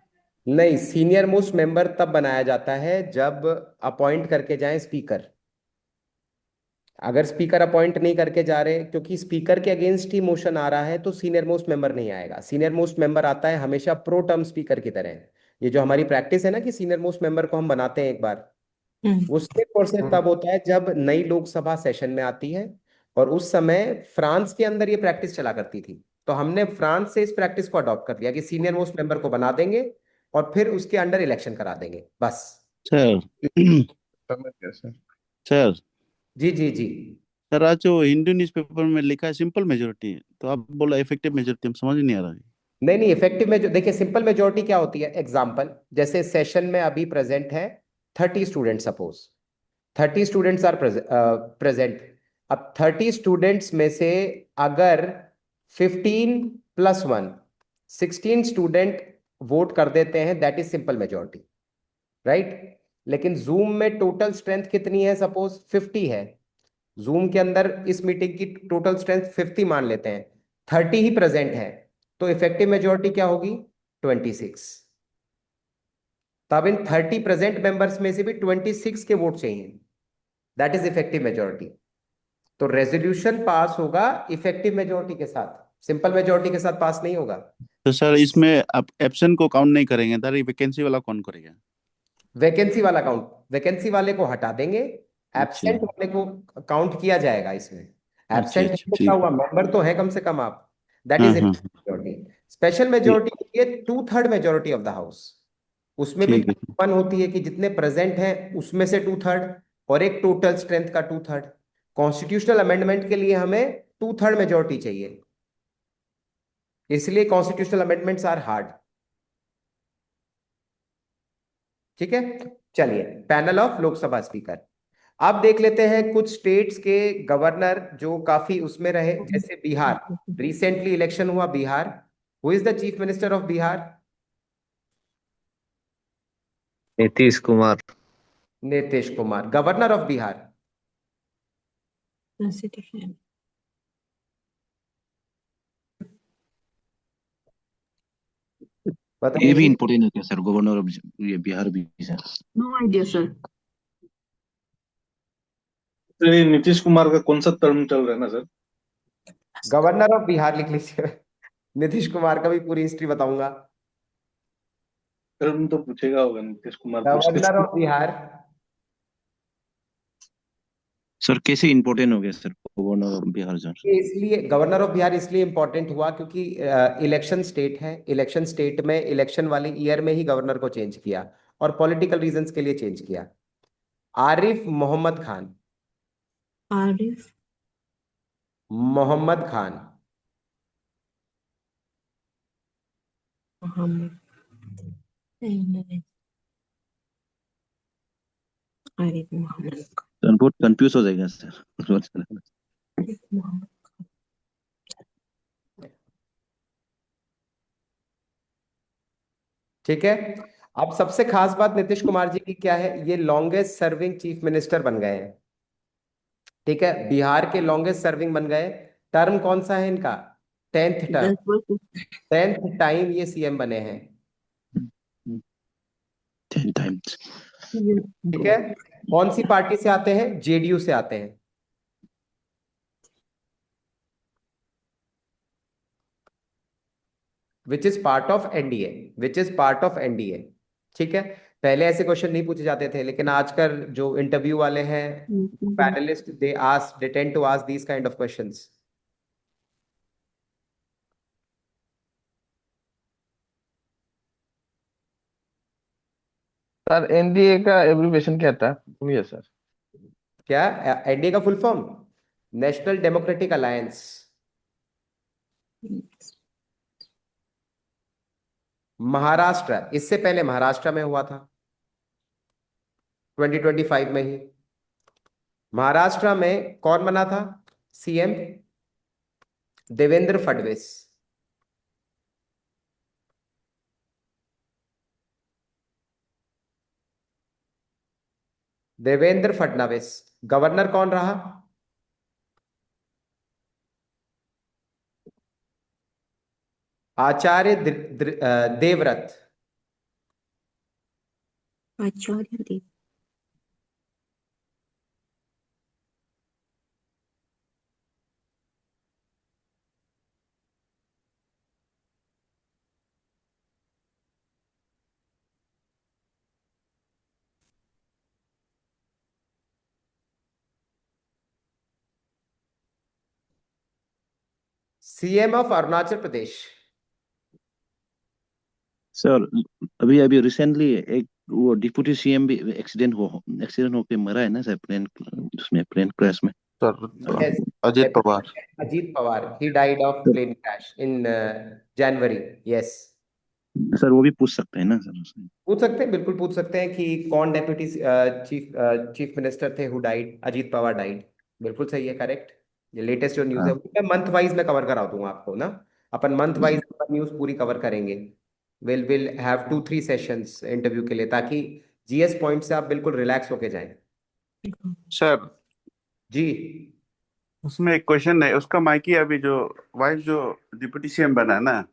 नहीं, सीनियर मोस्ट मेंबर तब बनाया जाता है जब अपॉइंट करके जाएं स्पीकर। अगर स्पीकर अपॉइंट नहीं करके जा रहे, क्योंकि स्पीकर के अगेंस्ट ही मोशन आ रहा है, तो सीनियर मोस्ट मेंबर नहीं आएगा। सीनियर मोस्ट मेंबर आता है हमेशा प्रो टर्म स्पीकर की तरह। ये जो हमारी प्रैक्टिस है ना कि सीनियर मोस्ट मेंबर को हम बनाते हैं एक बार, वो सिर्फ और सिर्फ तब होता है जब नई लोकसभा सेशन में आती है। और उस समय फ्रांस के अंदर ये प्रैक्टिस चला करती थी, तो हमने फ्रांस से इस प्रैक्टिस को अडॉप्ट कर लिया कि सीनियर मोस्ट मेंबर को बना देंगे और फिर उसके अंडर इलेक्शन करा देंगे बस। सर समझ गया सर। सर जी जी जी। सर, आज जो हिंदू न्यूज़पेपर में लिखा है सिंपल मेजोरिटी, तो आप बोला इफेक्टिव मेजोरिटी, हम समझ ही नहीं आ रहा है। नहीं नहीं, इफेक्टिव में जो देखिए सिंपल मेजोरिटी क्या होती है, एग्जाम्पल जैसे सेशन में अभी प्रेजेंट है 30 student, suppose 30 students are present. अब 30 स्टूडेंट्स में से अगर 15 + 1 16 स्टूडेंट वोट कर देते हैं, that is simple majority, right. लेकिन जूम में टोटल स्ट्रेंथ कितनी है, सपोज 50 है। जूम के अंदर इस मीटिंग की टोटल स्ट्रेंथ 50 मान लेते हैं, 30 ही प्रेजेंट है, तो इफेक्टिव मेजोरिटी क्या होगी, 26। तब इन 30 प्रेजेंट मेंबर्स में से भी 26 के वोट चाहिए, दैट इज इफेक्टिव मेजोरिटी। तो रेजोल्यूशन पास होगा इफेक्टिव मेजोरिटी के साथ, सिंपल मेजोरिटी के साथ पास नहीं होगा। तो सर इसमें आप एब्सेंट को काउंट नहीं करेंगे, ताकि वैकेंसी वाला कौन करेगा? वैकेंसी वाला काउंट, वैकेंसी वाले को हटा देंगे, अच्छा एब्सेंट वाले को काउंट किया जाएगा इसमें। अच्छा एब्सेंट अच्छा, लिखा ठीक। हुआ, मेंबर तो है कम से कम आप, दैट हाँ इज हाँ, मेजोरिटी। स्पेशल ठीक मेजोरिटी होती है 2/3 मेजोरिटी ऑफ द हाउस, उसमें भी ठीक है। वन होती है कि जितने प्रेजेंट हैं उसमें से 2/3 और एक टोटल स्ट्रेंथ का 2/3। कॉन्स्टिट्यूशनल अमेंडमेंट के लिए हमें 2/3 मेजोरिटी चाहिए, इसलिए कॉन्स्टिट्यूशनल अमेंडमेंट्स आर हार्ड। ठीक है, चलिए पैनल ऑफ लोकसभा स्पीकर। अब देख लेते हैं कुछ स्टेट्स के गवर्नर जो काफी उसमें रहे, जैसे बिहार, रिसेंटली इलेक्शन हुआ Bihar. Who is the chief minister of Bihar? Nitish Kumar. Nitish Kumar. Governor of Bihar? Constitution. ये बताइए भी जी। इम्पोर्टेंट है क्या सर, गवर्नर ऑफ ये बिहार भी सर? No idea, sir. तो ये नीतीश कुमार का कौन सा टर्म चल रहा है ना सर? गवर्नर ऑफ बिहार लिख लीजिए। नीतीश कुमार का भी पूरी हिस्ट्री बताऊंगा। टर्म तो पूछेगा होगा, नीतीश कुमार पूछते गवर्नर थे। ऑफ बिहार, सर कैसे इम्पोर्टेंट हो गया sir governor of Bihar sir? ये इसलिए गवर्नर ऑफ बिहार इसलिए इंपॉर्टेंट हुआ क्योंकि इलेक्शन स्टेट है, इलेक्शन स्टेट में इलेक्शन वाले ईयर में ही गवर्नर को चेंज किया और पॉलिटिकल रीजंस के लिए चेंज किया। Arif Mohammad Khan, Arif Mohammad Khan, Muhammad. Arif Muhammad. Sir बहुत कंफ्यूज हो जाएगा सर। Arif Muhammad. ठीक है। अब सबसे खास बात नीतीश कुमार जी की क्या है, ये लॉन्गेस्ट सर्विंग चीफ मिनिस्टर बन गए हैं। ठीक है, बिहार के लॉन्गेस्ट सर्विंग बन गए। टर्म कौन सा है इनका, 10th टर्म, 10th टाइम ये सीएम बने हैं। 10 times। ठीक है, कौन सी पार्टी से आते हैं, जेडीयू से आते हैं। Which is part of NDA, which is part of NDA. ठीक है, पहले ऐसे क्वेश्चन नहीं पूछे जाते थे, लेकिन आजकल जो इंटरव्यू वाले हैं, panelist, they tend to ask these kind of questions. Sir NDA का एब्रिविएशन क्या था, भूलिए सर। क्या एनडीए का full form? National democratic alliance. Maharashtra, इससे पहले महाराष्ट्र में हुआ था 2025 में ही। महाराष्ट्र में कौन बना था सीएम? देवेंद्र फडणवीस। देवेंद्र फडणवीस। गवर्नर कौन रहा? Acharya Devvrat. Acharya Dev. CM of Arunachal Pradesh. Sir अभी अभी रिसेंटली एक वो डिप्टी सीएम भी एक्सीडेंट होके मरा है ना सर, प्लेन उसमें, प्लेन क्रैश में। Sir Yes, Ajit Pawar. Ajit Pawar. He died of plane crash in January. Yes. Sir वो भी पूछ सकते हैं ना सर उसमें? पूछ सकते हैं, बिल्कुल पूछ सकते हैं कि कौन डेप्यूटी चीफ चीफ मिनिस्टर थे who died. Ajit Pawar died. बिल्कुल सही है, करेक्ट। ये लेटेस्ट जो न्यूज़ है हाँ वो मैं मंथ वाइज में कवर करा दूंगा आपको ना। अपन मंथ जी वाइज न्यूज़ पूरी कवर करेंगे। विल हैव 2-3 सेशंस इंटरव्यू के लिए, ताकि जीएस पॉइंट से आप बिल्कुल रिलैक्स होके जाएं। सर जी। उसमें एक क्वेश्चन है, उसका माइकी अभी जो वाइफ जो डिप्टी सीएम बना है ना,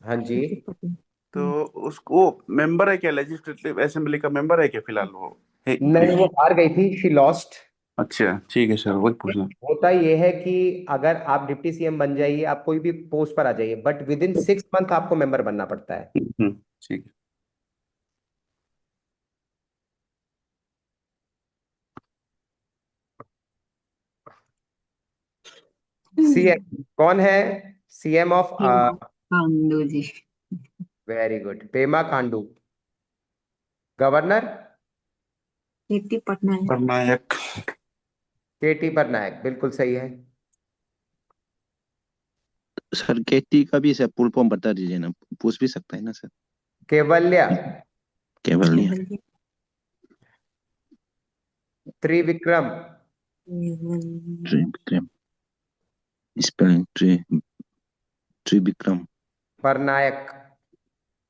हाँ जी। तो उसको वो मेंबर है क्या, लेजिस्लेटिव असेंबली का मेंबर है क्या फिलहाल वो है? नहीं, वो हार गई थी, शी लॉस्ट। अच्छा ठीक है सर, वही पूछना। होता ये है कि अगर आप डिप्टी सीएम बन जाइए, आप कोई भी पोस्ट पर आ जाइए, बट विद इन 6 मंथ आपको मेंबर बनना पड़ता है। ठीक है। सीएम कौन है? CM of Khandu ji. Very good, Pema Khandu. Governor K T Patnaik. Patnaik. K T Patnaik, बिल्कुल सही है। सर केटी का भी सर फुल फॉर्म बता दीजिए ना, पूछ भी सकता है ना सर? केवल्या केवल नहीं। केवल त्रिविक्रम त्रिविक्रम, स्पेलिंग त्रिविक्रम पटनायक।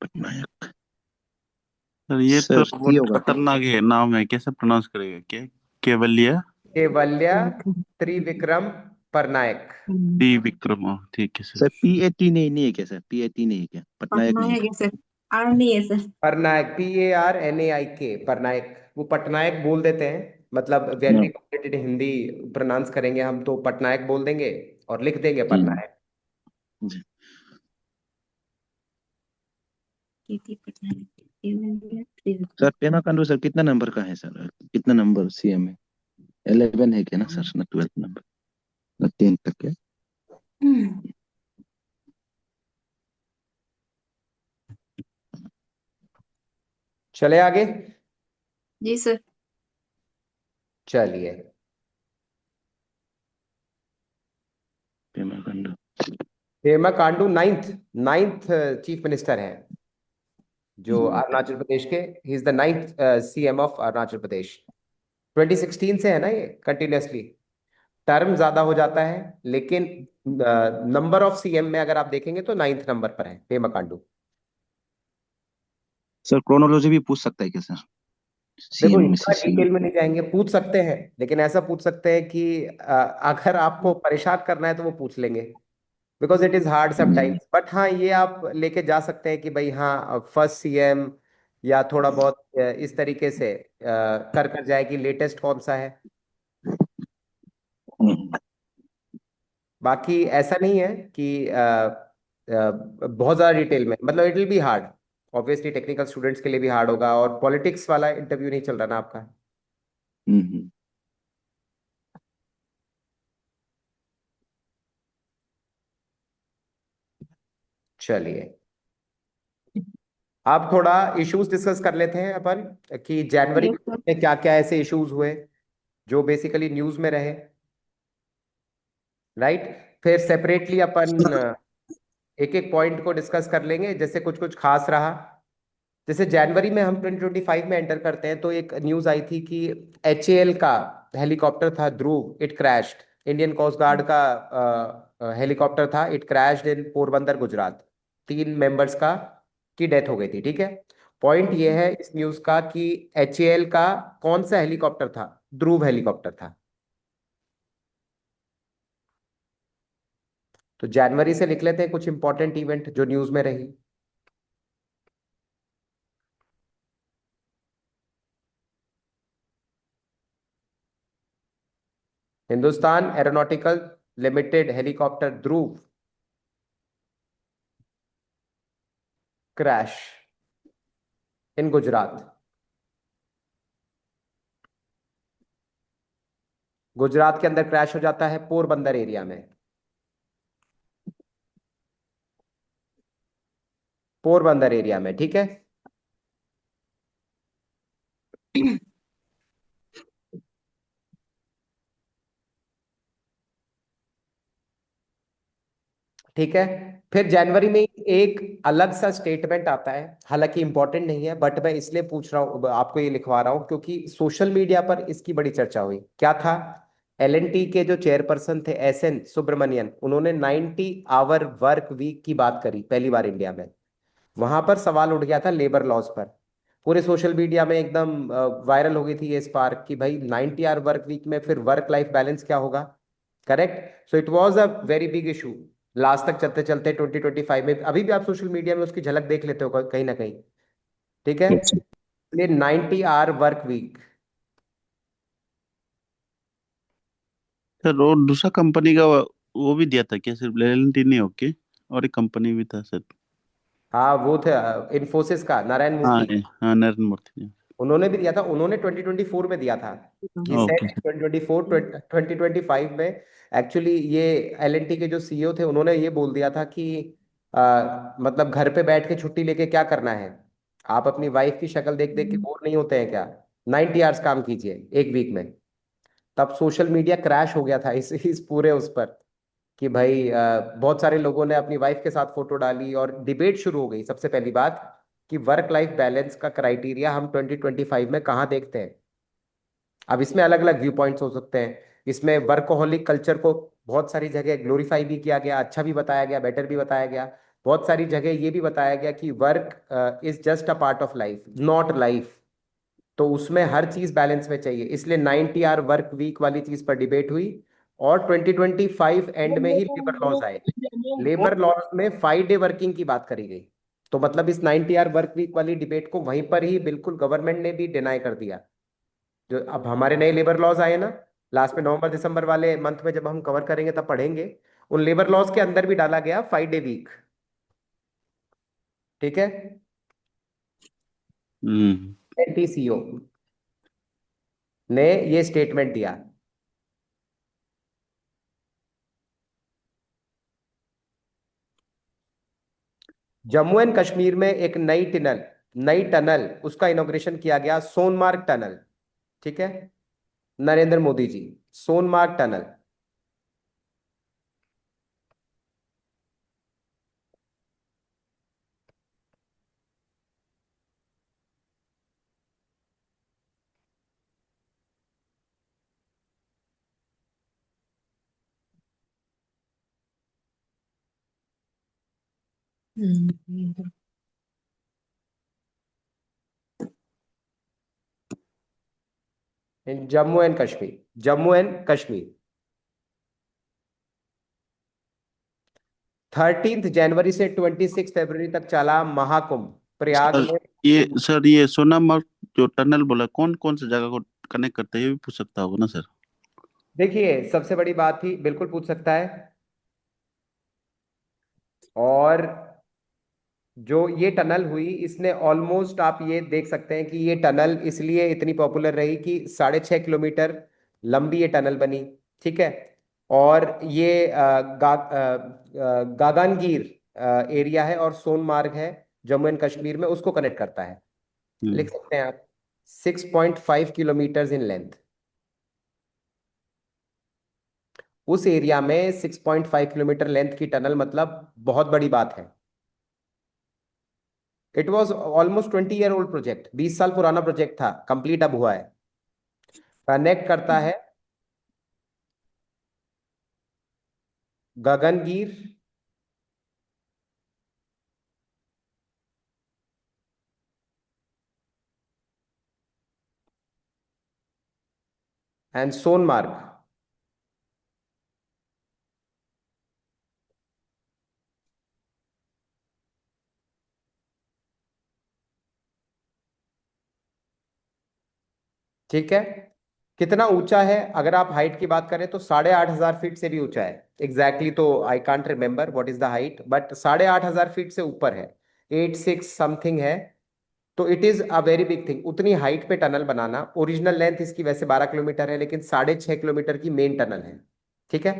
पटनायक। सर ये तो सर सी बहुत होगा क्या? खतरनाक है नाम है, कैसे प्रोनाउंस करेगा क्या? केवलिया केवल्या त्रिविक्रम पटनायक। टी विक्रम, ठीक है सर। सर PAT नहीं, नहीं है क्या सर? PAT नहीं है क्या? पटनायक नहीं है पटनायक है सर, आर नहीं है सर। पटनायक, PARNAIK, पटनायक। वो पटनायक बोल देते हैं, मतलब वेन क्या? वी कॉम्पिटेटिव हिंदी प्रोनाउंस करेंगे हम तो पटनायक बोल देंगे और लिख देंगे जी पटनायक। जी। केटी पटनायक, केवल त्रिविक्रम। सर पेमा खांडू सर कितना नंबर का है सर? कितना नंबर CM है? 11 है क्या ना सर, ना 12 नंबर, ना 10 तक है? चले आगे। जी सर। चलिए, Pema Khandu. Pema Khandu ninth ninth chief minister हैं जो अरुणाचल प्रदेश के। He is the ninth CM of Arunachal Pradesh. 2016 से है ना ये कंटिन्यूअसली। टर्म ज्यादा हो जाता है, लेकिन नंबर ऑफ सीएम में अगर आप देखेंगे तो 9th नंबर पर है पेमा खांडू। सर क्रोनोलॉजी भी पूछ सकता है क्या सर? देखो, CM में से इतना CM। डिटेल में नहीं जाएंगे, पूछ सकते हैं, लेकिन ऐसा पूछ सकते हैं कि अगर आपको परेशान करना है तो वो पूछ लेंगे, because it is hard sometimes. But हाँ, ये आप लेके जा सकते हैं कि भाई हाँ, फर्स्ट सीएम, या थोड़ा बहुत इस तरीके से कर कर जाए कि लेटेस्ट कौन सा है। बाकी ऐसा नहीं है कि बहुत ज्यादा डिटेल में, मतलब it will be hard. Obviously technical students के लिए भी हार्ड होगा, और पॉलिटिक्स वाला इंटरव्यू नहीं चल रहा ना आपका। हम्म। चलिए, आप थोड़ा इश्यूज डिस्कस कर लेते हैं अपन, कि जनवरी यस सर। में क्या क्या ऐसे इश्यूज हुए जो बेसिकली न्यूज में रहे, राइट। फिर सेपरेटली अपन एक एक पॉइंट को डिस्कस कर लेंगे, जैसे कुछ कुछ खास रहा। जैसे जनवरी में हम 2025 में एंटर करते हैं, तो एक न्यूज आई थी कि HAL का हेलीकॉप्टर था Dhruv, it crashed. Indian coast guard का हेलीकॉप्टर था, it crashed in Porbandar Gujarat. 3 members का की डेथ हो गई थी, ठीक है। पॉइंट ये है इस न्यूज का कि HAL का कौन सा हेलीकॉप्टर था? ध्रुव हेलीकॉप्टर था। तो जनवरी से लिख लेते हैं कुछ इंपॉर्टेंट इवेंट जो न्यूज में रही। Hindustan aeronautical limited helicopter Dhruv crash in Gujarat. Gujarat के अंदर क्रैश हो जाता है, पोरबंदर एरिया में। पोरबंदर एरिया में, ठीक है। ठीक है। फिर जनवरी में एक अलग सा स्टेटमेंट आता है, हालांकि इंपॉर्टेंट नहीं है, बट मैं इसलिए पूछ रहा हूँ, आपको ये लिखवा रहा हूँ क्योंकि सोशल मीडिया पर इसकी बड़ी चर्चा हुई। क्या था? एलएनटी के जो चेयरपर्सन थे एसएन सुब्रमण्यन, उन्होंने 90 आवर वर्क वीक की बात करी पहली बार इंडिया में। वहां पर सवाल उठ गया था लेबर लॉज पर। पूरे सोशल मीडिया में एकदम वायरल हो गई थी ये स्पार्क कि भाई 90 आवर वर्क वीक में फिर वर्क लाइफ बैलेंस क्या होगा। Correct. So it was a very big issue. Last तक चलते चलते 2025 में अभी भी आप सोशल मीडिया में उसकी झलक देख लेते हो कहीं ना कहीं। ठीक है। अच्छा। ये 90 आवर वर्क वीक। सर और दूसरा कंपनी का वो भी दिया था क्या, सिर्फ एलएनटी नहीं होके और एक कंपनी भी था सर? हाँ वो थे इन्फोसिस का नारायण हाँ मूर्ति। हाँ, नरेंद्र मूर्ति जी। उन्होंने भी दिया था, उन्होंने 2024 में दिया था। ये ओके सेट सर। 2024 2025 में। एक्चुअली ये एलएनटी के जो सीईओ थे उन्होंने ये बोल दिया था कि मतलब घर पे बैठ के छुट्टी लेके क्या करना है, आप अपनी वाइफ की शक्ल देख देख के बोर नहीं होते हैं क्या? 90 आवर्स काम कीजिए एक वीक में। तब सोशल मीडिया क्रैश हो गया था इस पूरे उस पर कि भाई बहुत सारे लोगों ने अपनी वाइफ के साथ फोटो डाली और डिबेट शुरू हो गई। सबसे पहली बात कि वर्क लाइफ बैलेंस का क्राइटेरिया हम 2025 में कहाँ देखते हैं। अब इसमें अलग अलग व्यू पॉइंट्स हो सकते हैं। इसमें वर्कोहॉलिक कल्चर को बहुत सारी जगह ग्लोरीफाई भी किया गया, अच्छा भी बताया गया, बेटर भी बताया गया। बहुत सारी जगह ये भी बताया गया कि work is just a part of life, not life. तो उसमें हर चीज बैलेंस में चाहिए, इसलिए 90 आवर वर्क वीक वाली चीज पर डिबेट हुई। और 2025 एंड में ही लेबर लॉज आए। लेबर लॉज में 5 डे वर्किंग की बात करी गई। तो मतलब इस 90 आवर वर्क वीक वाली डिबेट को वहीं पर ही बिल्कुल गवर्नमेंट ने भी डिनाई कर दिया। जो अब हमारे नए लेबर लॉज आए ना, लास्ट में नवंबर दिसंबर वाले मंथ में जब हम कवर करेंगे तब पढ़ेंगे। उन लेबर लॉज के अंदर भी डाला गया 5 डे वीक। ठीक है। हम्म। एनटीसीओ ने ये स्टेटमेंट दिया। जम्मू एंड कश्मीर में एक नई टनल उसका इनॉग्रेशन किया गया, सोनमार्ग टनल। ठीक है। Narendra Modi ji, Sonmarg tunnel. In Jammu and Kashmir 13 जनवरी से 26 फरवरी तक चला महाकुंभ प्रयाग सर में। ये सोनामर्ग जो टनल बोला, कौन कौन सी जगह को कनेक्ट करते हैं, ये भी पूछ सकता होगा ना सर? देखिए सबसे बड़ी बात थी, बिल्कुल पूछ सकता है। और जो ये टनल हुई इसने ऑलमोस्ट, आप ये देख सकते हैं कि ये टनल इसलिए इतनी पॉपुलर रही कि 6.5 किलोमीटर लंबी ये टनल बनी। ठीक है। और ये गागनगीर एरिया है और सोनमार्ग है जम्मू एंड कश्मीर में, उसको कनेक्ट करता है। लिख हम्म। सकते हैं आप 6.5 किलोमीटर इन लेंथ। उस एरिया में 6.5 किलोमीटर लेंथ की टनल मतलब बहुत बड़ी बात है। It was almost 20 year old project, 20 साल पुराना प्रोजेक्ट था, कंप्लीट अब हुआ है। कनेक्ट करता है गगनगीर एंड सोनमार्ग। ठीक है। कितना ऊंचा है अगर आप हाइट की बात करें तो 8,500 फीट से भी ऊंचा है। एग्जैक्टली तो I can't remember what is the height, but 8,500 feet से ऊपर है। 86 समथिंग है। तो it is a very big thing उतनी हाइट पे टनल बनाना। ओरिजिनल लेंथ इसकी वैसे 12 किलोमीटर है, लेकिन 6.5 किलोमीटर की मेन टनल है। ठीक है।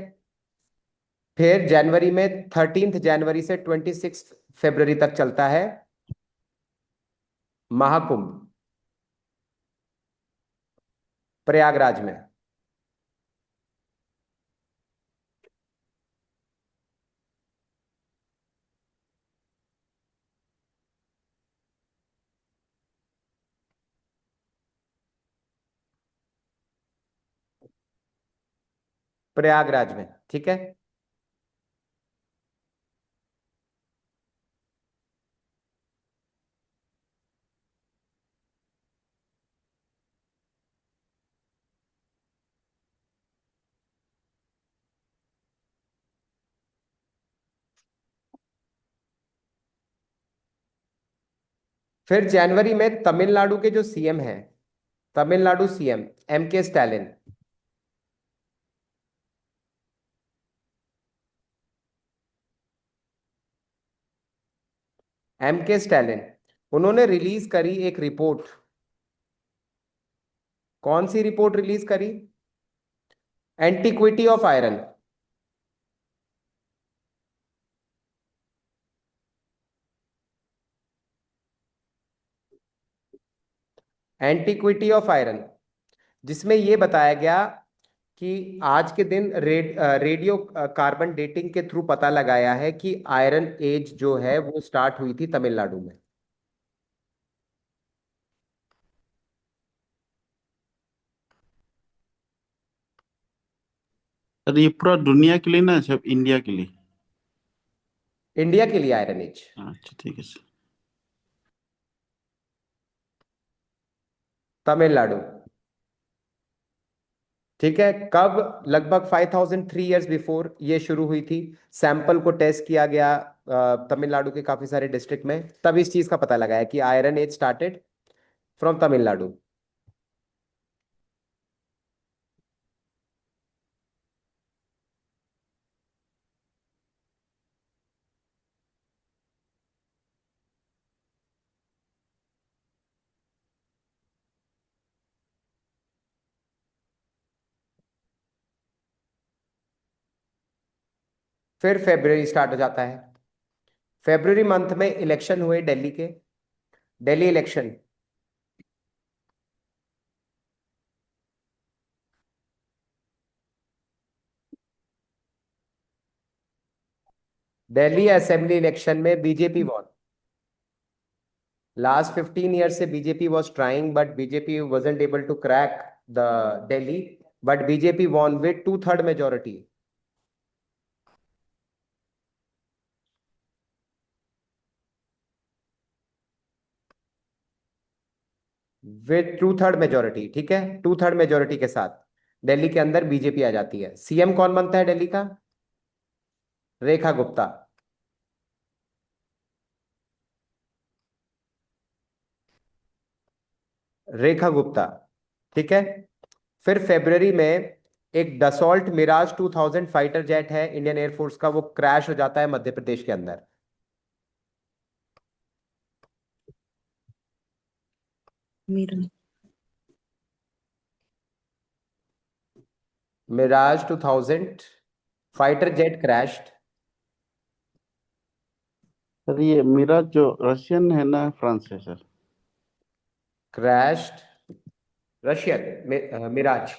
फिर जनवरी में 13 जनवरी से 26 फरवरी तक चलता है महाकुंभ प्रयागराज में। प्रयागराज में, ठीक है। फिर जनवरी में तमिलनाडु के जो सीएम हैं, Tamil Nadu CM M K Stalin, M K Stalin, उन्होंने रिलीज करी एक रिपोर्ट। कौन सी रिपोर्ट रिलीज करी? Antiquity of iron. Antiquity of iron, जिसमें यह बताया गया कि आज के दिन रेडियो कार्बन डेटिंग के थ्रू पता लगाया है कि आयरन एज जो है वो स्टार्ट हुई थी तमिलनाडु में। सर ये पूरा दुनिया के लिए ना, सिर्फ इंडिया के लिए? इंडिया के लिए आयरन एज। अच्छा ठीक है सर। तमिलनाडु, ठीक है। कब? लगभग 5003 ईयर्स बिफोर ये शुरू हुई थी। सैंपल को टेस्ट किया गया तमिलनाडु के काफी सारे डिस्ट्रिक्ट में, तब इस चीज का पता लगाया कि iron age started from Tamil Nadu. फिर फेब्रुवरी स्टार्ट हो जाता है। फेब्रुवरी मंथ में इलेक्शन हुए दिल्ली के, Delhi election. Delhi assembly election में बीजेपी वॉन। लास्ट 15 ईयर्स से BJP was trying, but BJP wasn't able to crack the Delhi, but BJP won with 2/3 majority. With 2/3 majority, ठीक है। 2/3 मेजोरिटी के साथ दिल्ली के अंदर बीजेपी आ जाती है। सीएम कौन बनता है दिल्ली का? रेखा गुप्ता। रेखा गुप्ता, ठीक है। फिर फेब्रुवरी में एक डसॉल्ट मिराज 2000 फाइटर जेट है इंडियन एयरफोर्स का, वो क्रैश हो जाता है मध्य प्रदेश के अंदर। मेरा Mirage 2000 fighter jet crashed. Sir ये मिराज जो रशियन है ना, फ्रांस है सर? Crashed Russian Miraj.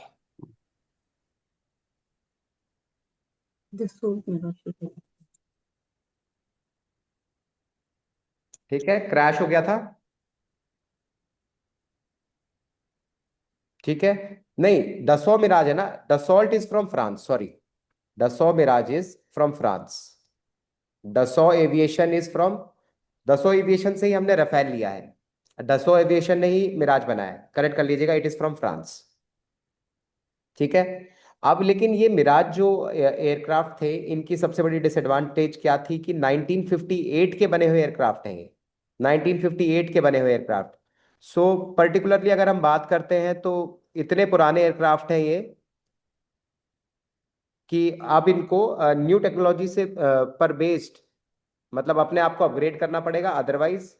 दसों मेरा शुक्र। ठीक है, क्रैश हो गया था, ठीक है। नहीं, दसो मिराज है ना, Dassault is from France, sorry. Dassault Mirage is from France. Dassault aviation is from, Dassault aviation से ही हमने रफेल लिया है। डसो एविएशन ने ही मिराज बनाया है, करेक्ट कर लीजिएगा, इट इज फ्रॉम फ्रांस, ठीक है। अब लेकिन ये मिराज जो एयरक्राफ्ट थे, इनकी सबसे बड़ी डिसएडवांटेज क्या थी कि 1958 के बने हुए एयरक्राफ्ट हैं ये। 1958 के बने हुए एयरक्राफ्ट। सो पर्टिकुलरली अगर हम बात करते हैं तो इतने पुराने एयरक्राफ्ट हैं ये कि आप इनको न्यू टेक्नोलॉजी से पर बेस्ड, मतलब अपने आप को अपग्रेड करना पड़ेगा, अदरवाइज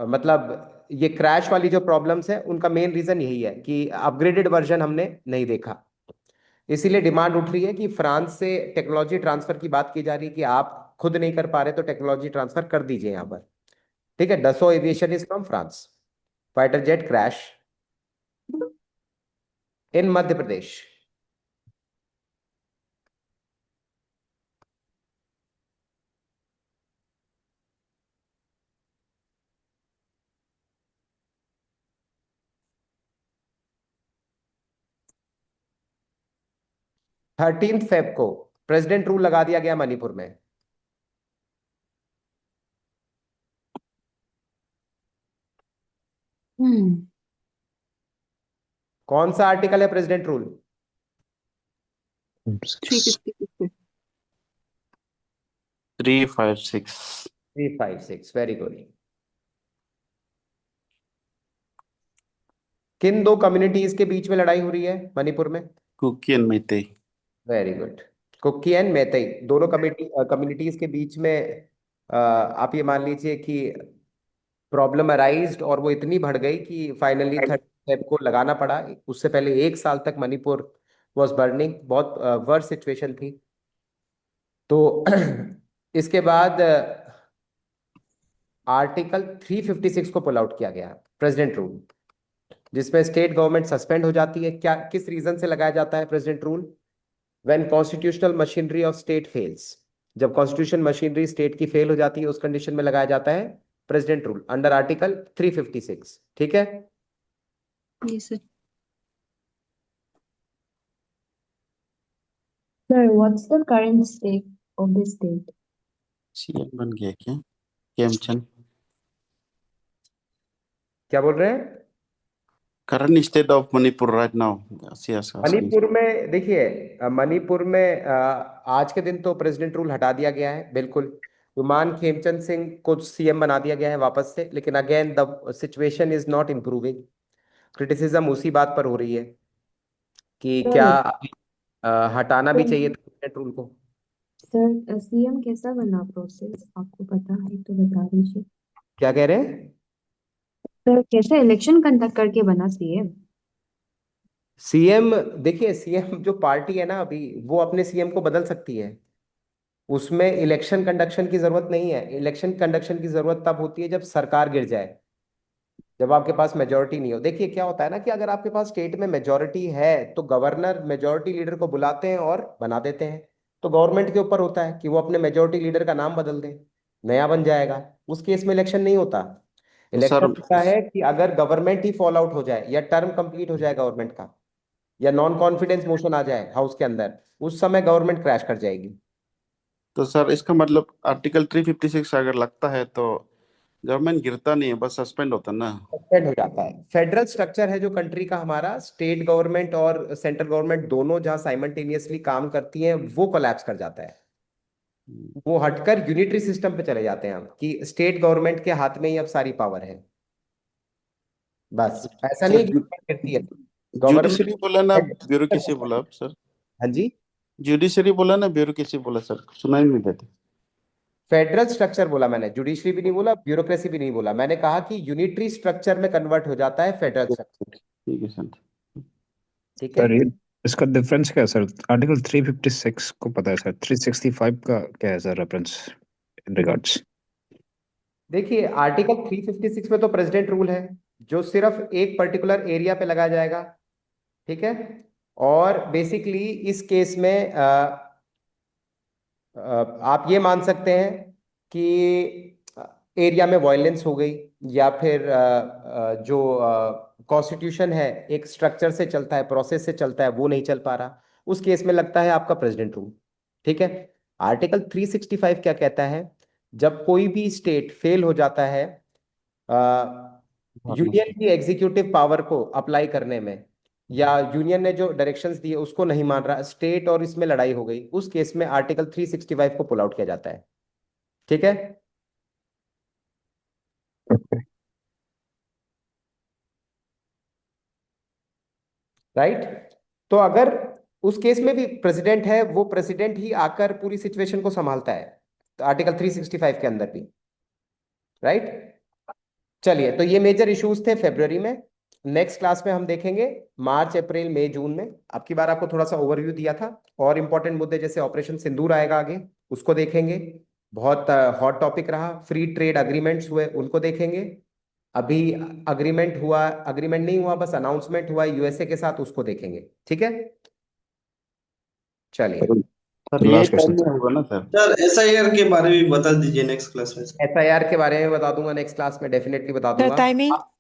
मतलब ये क्रैश वाली जो प्रॉब्लम्स है उनका मेन रीजन यही है कि अपग्रेडेड वर्जन हमने नहीं देखा। इसीलिए डिमांड उठ रही है कि फ्रांस से टेक्नोलॉजी ट्रांसफर की बात की जा रही है कि आप खुद नहीं कर पा रहे तो टेक्नोलॉजी ट्रांसफर कर दीजिए यहाँ पर, ठीक है। Dassault aviation is from France. Fighter jet crash in Madhya Pradesh. 13 Feb को प्रेसिडेंट रूल लगा दिया गया मणिपुर में। कौन सा आर्टिकल है प्रेसिडेंट रूल? 356 356। 356, very good. किन दो कम्युनिटीज के बीच में लड़ाई हो रही है मणिपुर में? Kuki and Meitei. Very good. Kuki and Meitei दोनों कम्युनिटीज के बीच में आप ये मान लीजिए कि प्रॉब्लम अराइज्ड और वो इतनी बढ़ गई कि फाइनली 30 फेब को लगाना पड़ा। उससे पहले 1 साल तक मणिपुर वॉज बर्निंग, बहुत वर्स्ट सिचुएशन थी। तो इसके बाद आर्टिकल 356 को पुल आउट किया गया, प्रेसिडेंट रूल, जिसमें स्टेट गवर्नमेंट सस्पेंड हो जाती है। क्या किस रीजन से लगाया जाता है president rule? When constitutional machinery of state fails, जब कॉन्स्टिट्यूशन मशीनरी स्टेट की फेल हो जाती है उस कंडीशन में लगाया जाता है प्रेसिडेंट रूल अंडर आर्टिकल 356। ठीक है? Yes, sir. Sir, what's the current state of the state? सीएम बन गया क्या केमचंद? क्या बोल रहे हैं? Current state of Manipur right now सियासा मणिपुर में देखिए, मणिपुर में आज के दिन तो प्रेसिडेंट रूल हटा दिया गया है बिल्कुल। युमान खेमचंद सिंह को सीएम बना दिया गया है वापस से, लेकिन again the situation is not improving. Criticism उसी बात पर हो रही है कि Sir, क्या अभी, हटाना भी sir, चाहिए था प्रेसिडेंट रूल को। sir, सीएम कैसा बना प्रोसेस, आपको पता है तो बता दीजिए। क्या कह रहे हैं? सर, कैसे इलेक्शन कंडक्ट करके बना सीएम? सीएम देखिए, सीएम जो पार्टी है ना अभी, वो अपने सीएम को बदल सकती है। उसमें इलेक्शन कंडक्शन की जरूरत नहीं है। इलेक्शन कंडक्शन की जरूरत तब होती है जब सरकार गिर जाए, जब आपके पास मेजोरिटी नहीं हो। देखिए क्या होता है ना कि अगर आपके पास स्टेट में मेजोरिटी है तो गवर्नर मेजोरिटी लीडर को बुलाते हैं और बना देते हैं। तो गवर्नमेंट के ऊपर होता है कि वो अपने मेजोरिटी लीडर का नाम बदल दे, नया बन जाएगा। उस केस में इलेक्शन नहीं होता। इलेक्शन सर होता है कि अगर गवर्नमेंट ही फॉल आउट हो जाए या टर्म कंप्लीट हो जाए गवर्नमेंट का, या नॉन कॉन्फिडेंस मोशन आ जाए हाउस के अंदर, उस समय गवर्नमेंट क्रैश कर जाएगी। तो सर इसका मतलब आर्टिकल 356 अगर लगता है तो गवर्नमेंट गिरता नहीं है, बस सस्पेंड होता है ना? सस्पेंड हो जाता है। फेडरल स्ट्रक्चर है जो कंट्री का हमारा, स्टेट गवर्नमेंट और सेंट्रल गवर्नमेंट दोनों जहां साइमल्टेनियसली काम करती हैं, वो कोलैप्स कर जाता है। वो हटकर यूनिटरी सिस्टम पे चले जाते हैं हम, कि स्टेट गवर्नमेंट के हाथ में ही अब सारी पावर है। बस ऐसा नहीं सर है कि government करती है गवर्नमेंट। जुडिशरी बोला ना ब्यूरोक्रेसी बोला सर? हाँ जी, जुडिशरी बोला ना ब्यूरोक्रेसी बोला सर, सुनाई नहीं देते। फेडरल स्ट्रक्चर बोला मैंने, जुडिशरी भी नहीं बोला, ब्यूरोक्रेसी भी नहीं बोला। मैंने कहा कि यूनिटरी स्ट्रक्चर में कन्वर्ट हो जाता है फेडरल स्ट्रक्चर। ठीक है सर। ठीक है? सर ये इसका डिफरेंस क्या है सर? आर्टिकल 356 को पता है सर, 365 का क्या है सर रेफरेंस इन रिगार्ड्स? देखिए आर्टिकल 356 में तो प्रेसिडेंट रूल है जो सिर्फ एक पर्टिकुलर एरिया पे लगाया जाएगा। ठीक है? और बेसिकली इस केस में आप ये मान सकते हैं कि एरिया में वायलेंस हो गई, या फिर जो कॉन्स्टिट्यूशन है एक स्ट्रक्चर से चलता है, प्रोसेस से चलता है, वो नहीं चल पा रहा, उस केस में लगता है आपका प्रेसिडेंट रूल। ठीक है? आर्टिकल 365 क्या कहता है? जब कोई भी स्टेट फेल हो जाता है यूनियन की एग्जीक्यूटिव पावर को अप्लाई करने में, या यूनियन ने जो डायरेक्शंस दिए उसको नहीं मान रहा स्टेट और इसमें लड़ाई हो गई, उस केस में आर्टिकल 365 को पुल आउट किया जाता है। ठीक है? राइट? तो अगर उस केस में भी प्रेसिडेंट है, वो प्रेसिडेंट ही आकर पूरी सिचुएशन को संभालता है, तो आर्टिकल 365 के अंदर भी। राइट? चलिए, तो ये मेजर इश्यूज थे फरवरी में। नेक्स्ट क्लास में हम देखेंगे मार्च, अप्रैल, मई, जून में। अब की बार आपको थोड़ा सा ओवरव्यू दिया था, और इंपॉर्टेंट मुद्दे जैसे ऑपरेशन सिंदूर आएगा आगे, उसको देखेंगे। बहुत हॉट टॉपिक रहा। फ्री ट्रेड अग्रीमेंट्स हुए, उनको देखेंगे। अभी अग्रीमेंट नहीं हुआ, बस अनाउंसमेंट हुआ यूएसए के साथ, उसको देखेंगे। ठीक है? चलिए, सर ये लास्ट टाइम क्वेश्चन में होगा ना सर? सर एसआईआर के बारे में बता दीजिए नेक्स्ट क्लास में। एसआईआर के बारे में बता दूंगा नेक्स्ट क्लास में, डेफिनेटली बता The दूंगा। timing?